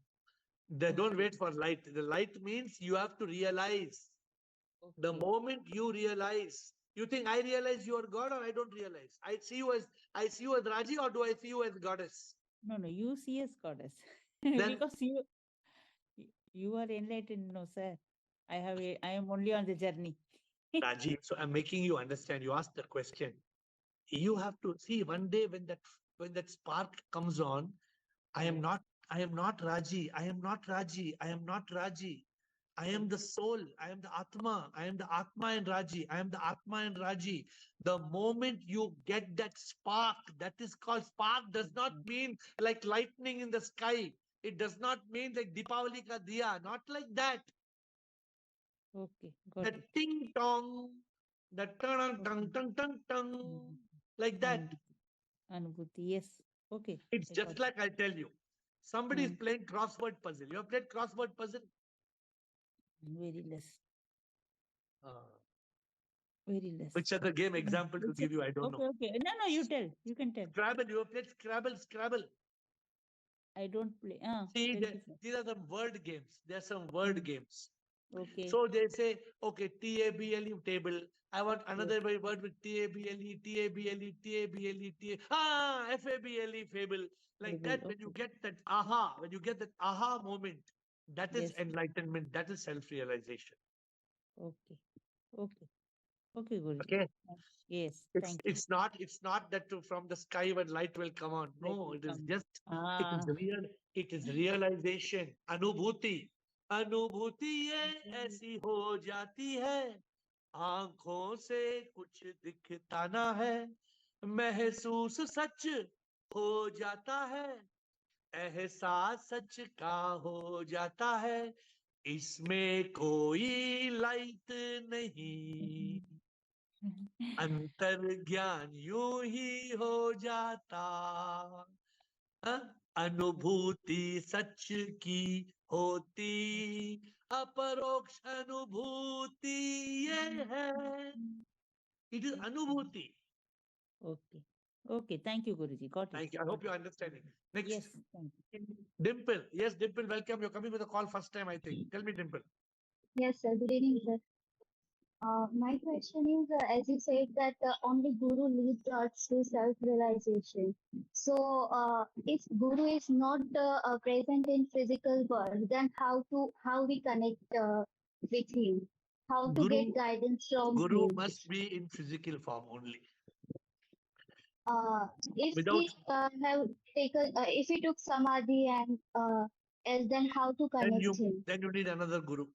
They don't wait for light. The light means you have to realize. The moment you realize, you think I realize you are God or I don't realize. I see you as Raji, or do I see you as goddess? No, you see as goddess. Then- Because you are enlightened, no, sir. I am only on the journey. Raji, so I'm making you understand. You asked the question. You have to see one day when that spark comes on, I am not Raji, I am not Raji, I am not Raji. I am the soul, I am the Atma, I am the Atma in Raji, I am the Atma in Raji. The moment you get that spark, that is called spark, does not mean like lightning in the sky. It does not mean like Deepavali ka diya, not like that. Okay, got The it. ting tong, the tung tung tung tung tung, like that. Anubhuti, yes. Okay. It's I just got like I'll tell you. Somebody is playing crossword puzzle. You have played crossword puzzle? it. Very less. Very less. Which other game example to give you? I don't Okay, know. okay. No, you tell. You can tell. Scrabble. You have played Scrabble. Scrabble. I don't play. See, Very different. these are some word games. There are some word games. Okay. So they say, okay, TABLE table. I want another word with TABLE, TABLE, TABLE, FABLE, fable. Like Fable, that, when you okay. get that aha, when you get that aha moment, that is Yes. enlightenment, that is self-realization. Okay. Okay. Okay, Guruji. Okay. Yes. It's Thank you. it's not that from the sky when light will come on. Light No, will it is come. just it is realization. अनुभूति अनुभूति ये ऐसी हो जाती है आंखों से कुछ दिखता ना है महसूस सच हो जाता है एहसास सच का हो जाता है इसमें कोई लाइट नहीं अंतर ज्ञान यूं ही हो जाता हाँ? अनुभूति सच की होती अपरोक्ष अनुभूति ये है इट इज अनुभूति Okay. Okay. Thank you, Guruji. Got it. Thank you. I hope you're understanding. Next, Yes. Thank you. Dimple. Yes, Dimple, welcome. You're coming with a call first time, I think. Tell me, Dimple. Yes, sir. Good evening, sir. My question is, as you said that only Guru leads us to self-realization. So, if Guru is not present in physical world, then how we connect with him? How to Guru, get guidance from Guru him? must be in physical form only. If Without, we have taken, if we took samadhi and else, then how to connect him? then you need another Guru.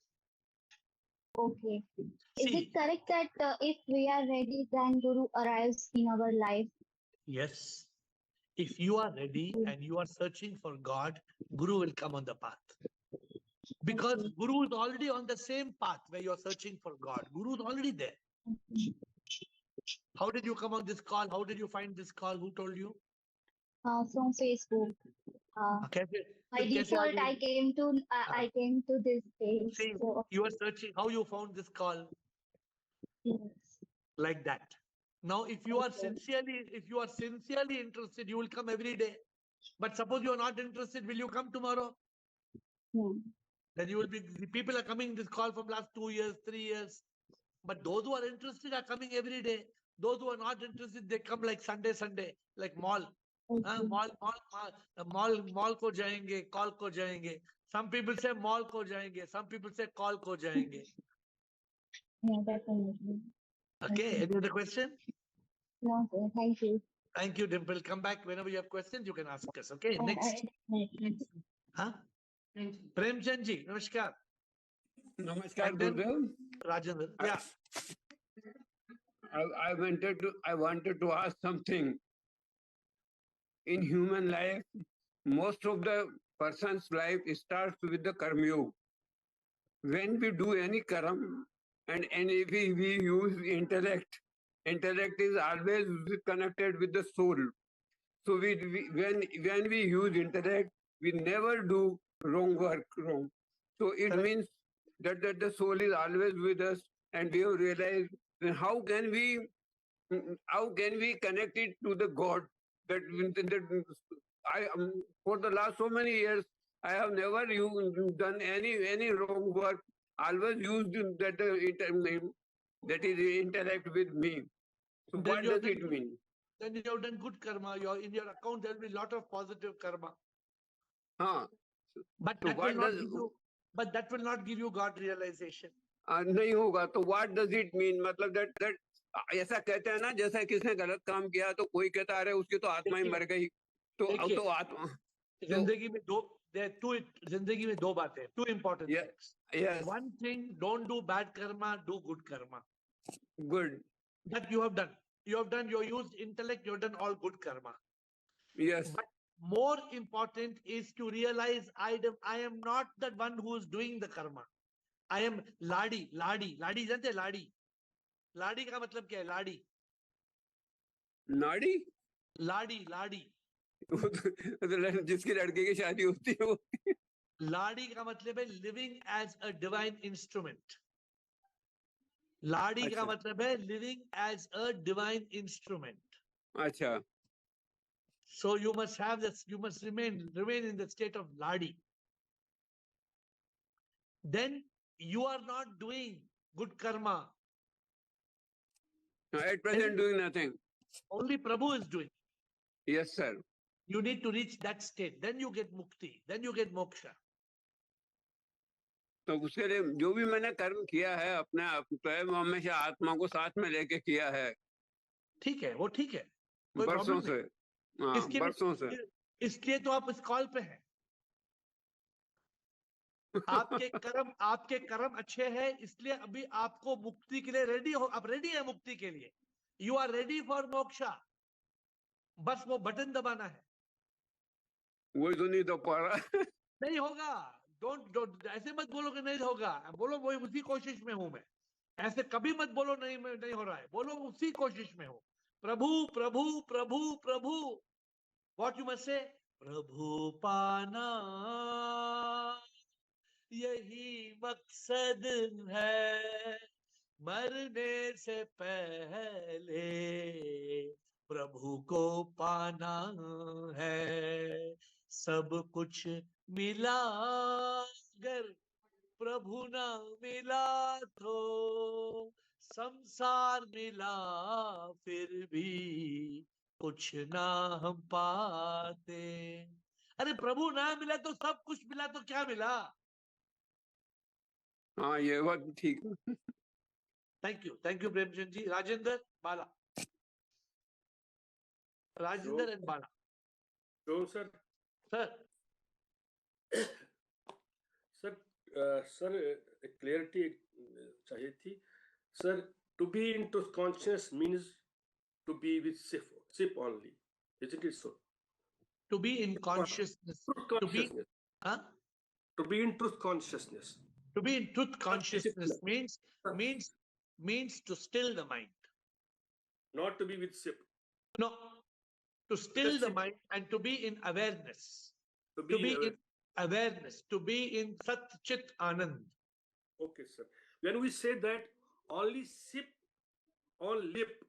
Okay. Is See, it correct that if we are ready, then Guru arrives in our life? yes, if you are ready and you are searching for God, Guru will come on the path. Because Okay. Guru is already on the same path where you are searching for God. Guru is already there. How did you come on this call? How did you find this call? Who told you? From Facebook. कैसे- By फिर कैसे आ default, गई? I came to this page. See, So, you are searching. How you found this call? yes. Like that. Now, if you are Okay. sincerely interested, you will come every day. But suppose you are not interested, will you come tomorrow? Yeah. Then you will be. The people are coming this call from last 2 years, 3 years. But those who are interested are coming every day. Those who are not interested, they come like Sunday, like mall. Okay. Mall को जाएंगे call को जाएंगे some people say mall को जाएंगे some people say call को जाएंगे Yeah, definitely. okay any other question No, sir. Thank you. thank you Dimple come back whenever you have questions you can ask us okay next हाँ प्रेमचंद जी नमस्कार Namaskar, And then- Gurudev. Rajendra yeah I wanted to ask something. In human life, most of the person's life starts with the karma yoga. When we do any karma, and if we use intellect is always connected with the soul. So when we use intellect, we never do wrong work wrong. So it Correct. means that the soul is always with us, and we have realized then how can we connect it to the God? That I for the last so many years I have never done any wrong work. Always used that is intellect with me. So Then what you have does it done- mean? then you have done good karma in your account there will be a lot of positive karma Huh? but So that will what not does give you God realization नहीं होगा तो what does it mean? मतलब that ऐसा कहते हैं ना जैसा किसने गलत काम किया तो कोई कहता अरे उसकी तो आत्मा ही देखिए, मर गई देखिए, तो आत्मा जिंदगी में जिंदगी में दो बातें two important Yeah. things yes one thing don't do bad karma do good karma good that you have done you used intellect you have done all good karma yes but more important is to realize I am not the one who is doing the karma I am ladi जानते हैं लाडी का मतलब क्या है लाडी नाड़ी लाडी जिसकी लड़के की शादी होती है वो लाडी का मतलब है living as a divine instrument लाड़ी का अच्छा मतलब है living as a divine instrument. अच्छा So you must have this, you must remain in the state of ladi. Then you are not doing good karma. at present doing nothing. Only Prabhu is doing. Yes, sir. You need to reach that state. Then you get mukti. Then you get moksha. तो उसके लिए जो भी मैंने कर्म किया है अपने आप तो है, वो हमेशा आत्मा को साथ में लेके किया है ठीक है, वो ठीक है, कोई बरसों प्रॉब्लम से। नहीं। हाँ इसके बरसों से। इसलिए तो आप इस कॉल पे हैं। आपके कर्म अच्छे हैं, इसलिए अभी आपको मुक्ति के लिए रेडी हो, आप रेडी है मुक्ति के लिए। You are ready for moksha, बस वो बटन दबाना है। वही तो नहीं तो पा रहा। नहीं होगा, डोंट ऐसे मत बोलो कि नहीं होगा, बोलो वही उसी कोशिश में हूं मैं। ऐसे कभी मत बोलो नहीं हो रहा है, बोलो उसी कोशिश में हो। प्रभु प्रभु प्रभु प्रभु, व्हाट यू मस्ट से, प्रभु पाना यही मकसद है, मरने से पहले प्रभु को पाना है। सब कुछ मिला अगर प्रभु ना मिला तो संसार मिला फिर भी कुछ ना हम पाते। अरे प्रभु ना मिला तो सब कुछ मिला तो क्या मिला। हाँ ये बात ठीक है। Thank you Premchand ji. Rajendra Bala, Rajendra and Bala. Sir sir sir एक क्लियरिटी चाहिए थी sir. To be in to conscious means to be with sip only, isn't it so? To be in consciousness, to be in truth consciousness means to still the mind, not to be with sip. no, to still the mind and to be in awareness, to be in awareness, to be in Sat Chit Anand. Okay sir, when we say that only sip on lip,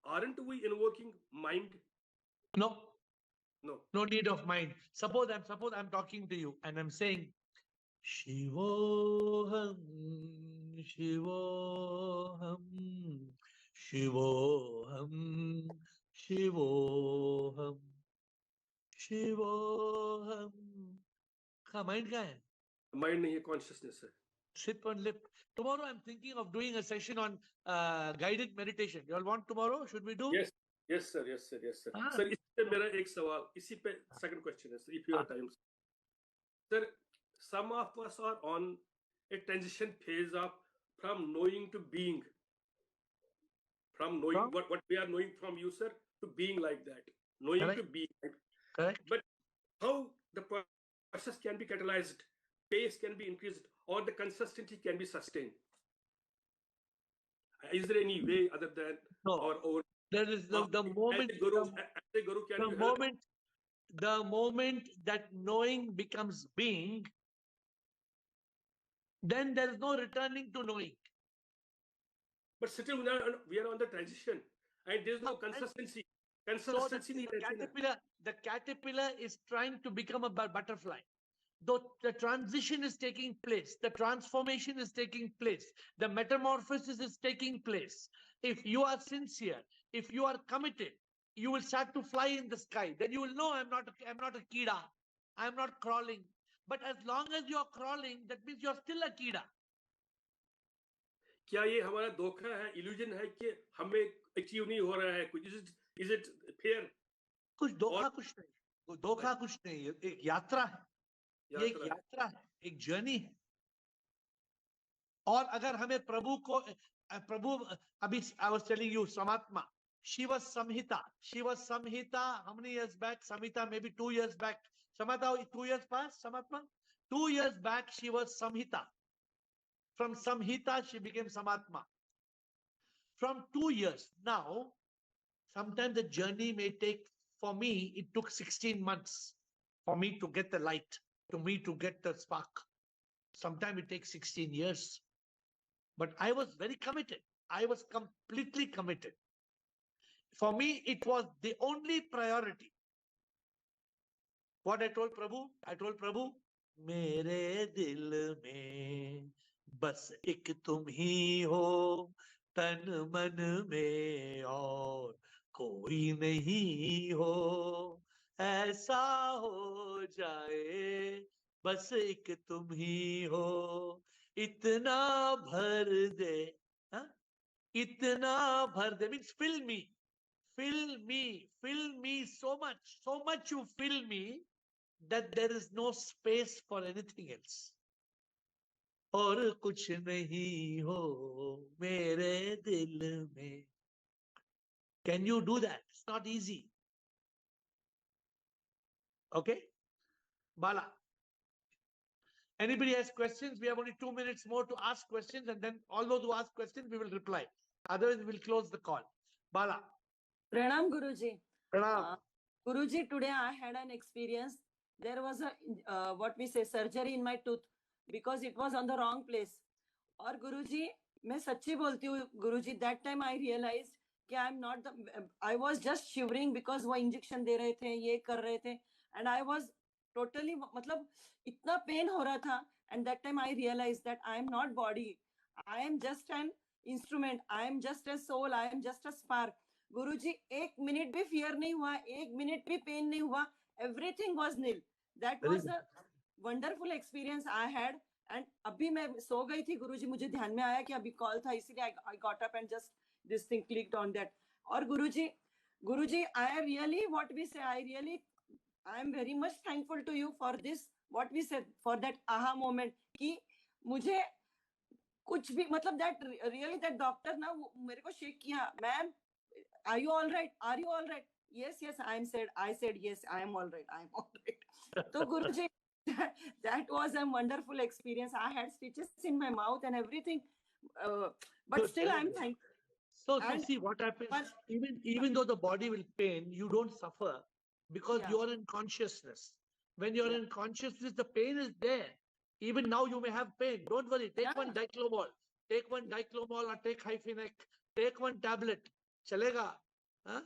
aren't we invoking mind? No No need of mind. Suppose I'm talking to you and I'm saying Shivoham Shivoham Shivoham Shivoham Shivoham, का mind कहाँ है? mind नहीं है, consciousness है। Sip on lip. Tomorrow I'm thinking of doing a session on guided meditation. You all want tomorrow? Should we do? Yes sir. Sir इस पे मेरा एक सवाल, इसी पे second question है, if you have time. Sir, some of us are on a transition phase of from knowing to being, from knowing what we are knowing from you sir to being like that, knowing Correct. to being. Correct. But how the process can be catalyzed, pace can be increased, or the consistency can be sustained? Is there any way other than No. or There is the moment. as a guru, can you help? The moment that knowing becomes being, then there is no returning to knowing. But still we are on the transition and there is no consistency. So the caterpillar is trying to become a butterfly. Though the transition is taking place, the transformation is taking place, the metamorphosis is taking place. If you are sincere, if you are committed, you will start to fly in the sky. Then you will know I'm not a kida. I'm not crawling. But as long as you are crawling, that means you are still a kida. क्या ये हमारा धोखा है, illusion है कि हमें achieve नहीं हो रहा है कुछ? Is it fair? कुछ धोखा कुछ नहीं, एक यात्रा है, ये एक यात्रा है, एक जर्नी है। और अगर हमें प्रभु अभी I was telling you Samatma, she was Samhita, how many years back? Samhita maybe 2 years back. Samatha 2 years past, Samatma? 2 years back she was Samhita. From Samhita she became Samatma. From 2 years. Now, sometimes the journey may take, for me, it took 16 months for me to get the light, to me to get the spark. Sometimes it takes 16 years. But I was very committed. I was completely committed. For me, it was the only priority. What I told Prabhu? I told Prabhu, मेरे दिल में बस एक तुम ही हो, तन मन में और कोई नहीं हो, ऐसा हो जाए बस एक तुम ही हो, इतना भर दे, हाँ? इतना भर दे means fill me so much you fill me that there is no space for anything else. और कुछ नहीं हो मेरे दिल में. Can you do that? It's not easy. Okay? Bala. Anybody has questions? We have only 2 minutes more to ask questions, and then all those who ask questions, we will reply. Otherwise, we will close the call. Bala. Pranam Guruji. Pranam. Guruji, today I had an experience. There was a what we say surgery in my tooth because it was on the wrong place. और गुरुजी मैं सच्ची बोलती हूँ गुरुजी that time I realized कि I am not the I was just shivering because वो injection दे रहे थे ये कर रहे थे and I was totally मतलब इतना पेन हो रहा था and that time I realized that I am not body, I am just an instrument, I am just a soul, I am just a spark. गुरुजी एक मिनट भी fear नहीं हुआ, एक मिनट भी पेन नहीं हुआ, everything was nil. That was a wonderful experience I had. And अभी मैं सो गई थी गुरुजी मुझे ध्यान में आया कि अभी कॉल था इसीलिए I got up and just this thing clicked on that. और गुरुजी I really what we say I am very much thankful to you for this what we said for that aha moment कि मुझे कुछ भी मतलब that really that doctor ना मेरे को shake किया ma'am are you all right yes I said yes I am all right तो गुरुजी that was a wonderful experience. I had stitches in my mouth and everything, but Good, still I'm thankful. So see what happens. Even though the body will pain, you don't suffer because you are in consciousness. When you are in consciousness, the pain is there. Even now you may have pain. Don't worry. Take one diclomol. Take one diclomol or take Hyphenec. Take one tablet. Chalega. Huh?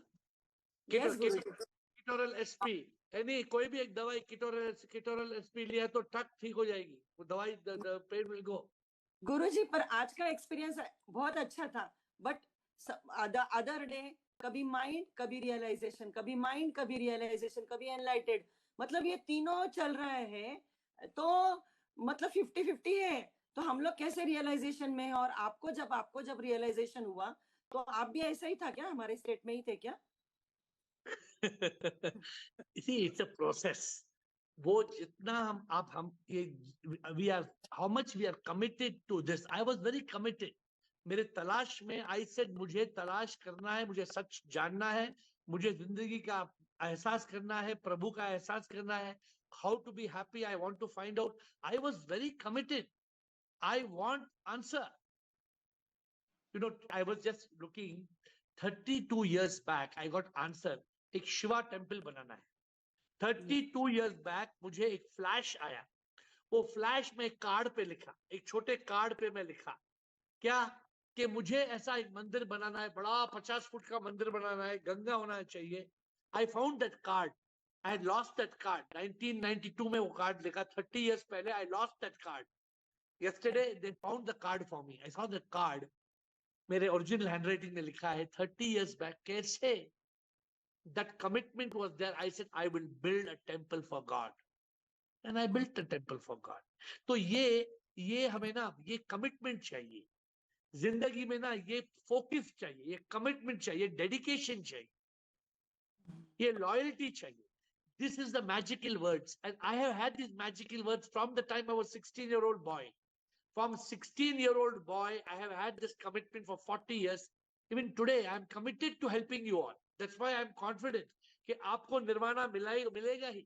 Yes, Ketoral SP. नहीं कोई भी एक दवाई किटोरल SP लिया तो टक ठीक हो जाएगी वो दवाई the pain will go. गुरुजी पर आज का एक्सपीरियंस बहुत अच्छा था बट अदर डे कभी माइंड कभी रियलाइजेशन कभी माइंड कभी रियलाइजेशन कभी एनलाइटेड मतलब ये तीनों चल रहे हैं तो मतलब 50-50 है तो हम लोग कैसे रियलाइजेशन में और आपको जब रियलाइजेशन हुआ तो आप भी ऐसा ही था क्या हमारे स्टेट में ही थे क्या See, it's a process. वो जितना हम we are how much we are committed to this. I was very committed. मेरे तलाश में I said मुझे तलाश करना है मुझे सच जानना है मुझे जिंदगी का एहसास करना है प्रभु का एहसास करना है how to be happy I want to find out. I was very committed. I want answer. You know, I was just looking 32 years back I got answer. एक शिवा टेम्पल बनाना है 32 years back मुझे एक फ्लैश आया वो flash में card पे लिखा एक छोटे कार्ड पे मैं लिखा क्या कि मुझे ऐसा एक मंदिर बनाना है बड़ा 50 फुट का मंदिर बनाना है गंगा होना चाहिए I found that card. I had lost that card. 1992 में वो कार्ड लिखा 30 years पहले I lost that card. Yesterday they found the card for me. I saw the card. मेरे ओरिजिनल हैंडराइटिंग में लिखा है 30 years back कैसे that commitment was there. I said I will build a temple for God and I built a temple for God. तो ये हमें ना ये commitment चाहिए जिंदगी में ना ये focus चाहिए ये commitment चाहिए dedication चाहिए ये loyalty चाहिए. This is the magical words and I have had these magical words from the time I was 16-year-old boy. From 16-year-old boy, I have had this commitment for 40 years. Even today, I am committed to helping you all. That's why I am confident कि आपको निर्वाणा मिलेगा ही.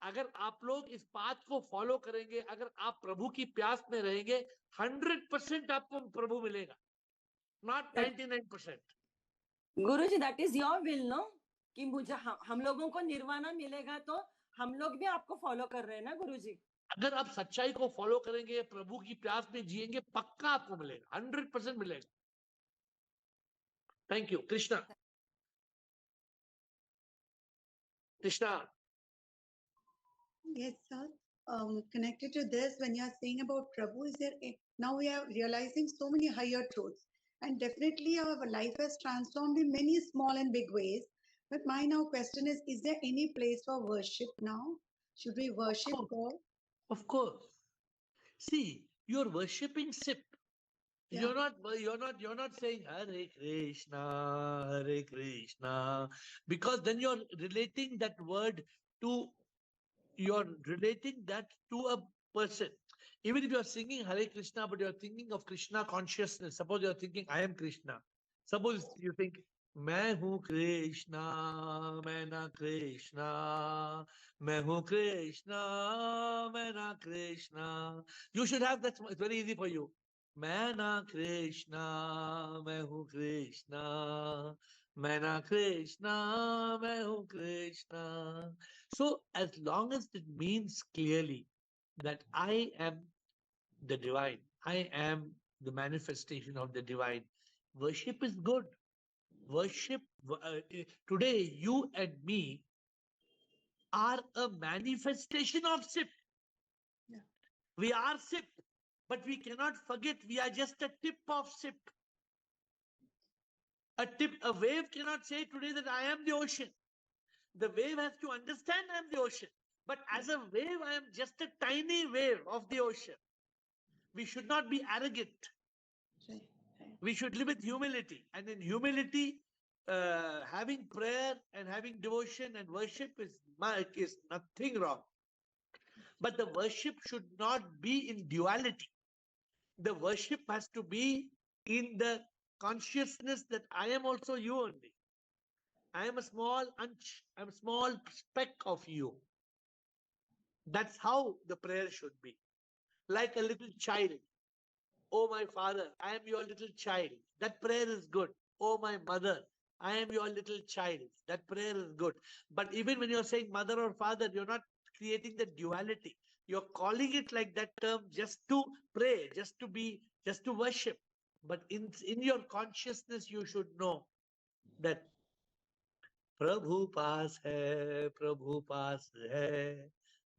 अगर आप लोग इस बात को follow करेंगे, अगर आप प्रभु की प्यास में रहेंगे, 100% आपको प्रभु मिलेगा. Not 99%. Guruji, that is your will, no? कि मुझे हम लोगों को निर्वाणा मिलेगा तो हम लोग भी आपको फॉलो कर रहे हैं ना गुरुजी. अगर आप सच्चाई को फॉलो करेंगे, प्रभु की प्यास में जिएंगे, पक्का आपको मिलेगा, 100% मिलेगा. Thank you. Krishna. Krishna. Yes, sir. Connected to this, when you are saying about Prabhu, is there now we are realizing so many higher truths, and definitely our life has transformed in many small and big ways. But my now question is there any place for worship now? Should we worship God? Of course. See, you're worshipping SIP. Yeah. You're not saying Hare Krishna, because then you're relating that word to, you're relating that to a person. Even if you're singing Hare Krishna, but you're thinking of Krishna consciousness. Suppose you're thinking, I am Krishna. Suppose you think, मैं हूँ कृष्णा, मैं ना कृष्णा, मैं हूँ कृष्णा, मैं ना Krishna. You should have that. It's very easy for you. मैं ना कृष्णा, मैं हूँ कृष्णा, मैं ना कृष्णा, मैं हूँ Krishna. So as long as it means clearly that I am the divine, I am the manifestation of the divine, worship is good. Worship, today you and me are a manifestation of SIP. Yeah. We are SIP, but we cannot forget we are just a tip of SIP. A wave cannot say today that I am the ocean. The wave has to understand I am the ocean. But as a wave, I am just a tiny wave of the ocean. We should not be arrogant. Right, right. We should live with humility. And in humility, having prayer and having devotion and worship is nothing wrong. But the worship should not be in duality. The worship has to be in the consciousness that I am also you only. I am a small I'm a small speck of you. That's how the prayer should be. Like a little child. Oh, my father, I am your little child. That prayer is good. Oh, my mother, I am your little child. That prayer is good. But even when you're saying mother or father, you're not creating the duality. You're calling it like that term just to pray, just to worship. But in your consciousness, you should know that प्रभु पास है, प्रभु पास है,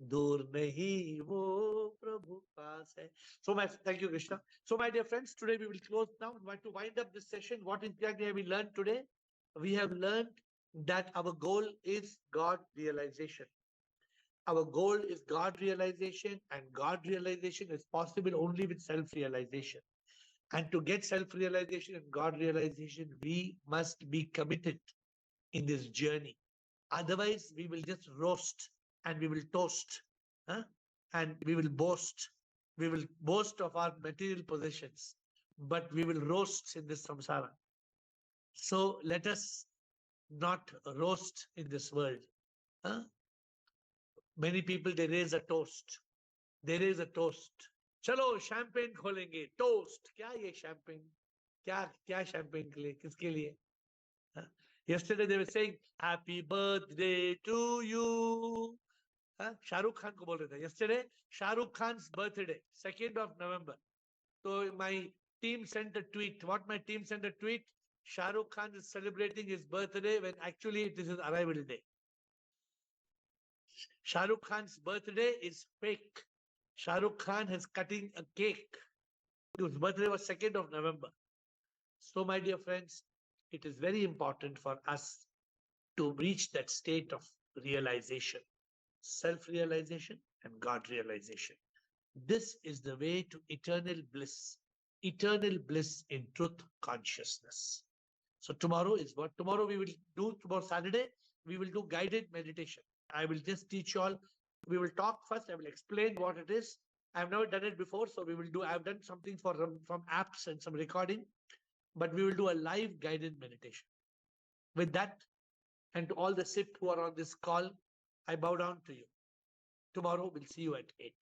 दूर नहीं वो प्रभु पास है. So thank you, Krishna. So my dear friends, today we will close now. We want to wind up this session. What exactly have we learned today? We have learned that our goal is God realization. Our goal is God realization, and God realization is possible only with self-realization. And to get self-realization and God realization, we must be committed in this journey. Otherwise, we will just roast and we will toast, and we will boast. We will boast of our material possessions, but we will roast in this samsara. So let us not roast in this world. Many people, they raise a toast. They raise a toast. चलो champagne खोलेंगे. Toast. क्या ये champagne? क्या champagne के लिए? किसके लिए? Yesterday they were saying happy birthday to you. Shah Rukh Khan को बोल रहे थे. Yesterday Shah Rukh Khan's birthday, 2nd of November. So my team sent a tweet. What my team sent a tweet? Shah Rukh Khan is celebrating his birthday when actually it is his arrival day. Shah Rukh Khan's birthday is fake. Shah Rukh Khan is cutting a cake. His birthday was 2nd of November. So my dear friends, it is very important for us to reach that state of realization, self-realization and God realization. This is the way to eternal bliss in truth consciousness. So tomorrow is what? Tomorrow we will do, tomorrow Saturday, we will do guided meditation. I will just teach you all. We will talk first. I will explain what it is. I've never done it before, so we will do. I've done something from apps and some recording, but we will do a live guided meditation. With that, and to all the SIP who are on this call, I bow down to you. Tomorrow we'll see you at 8.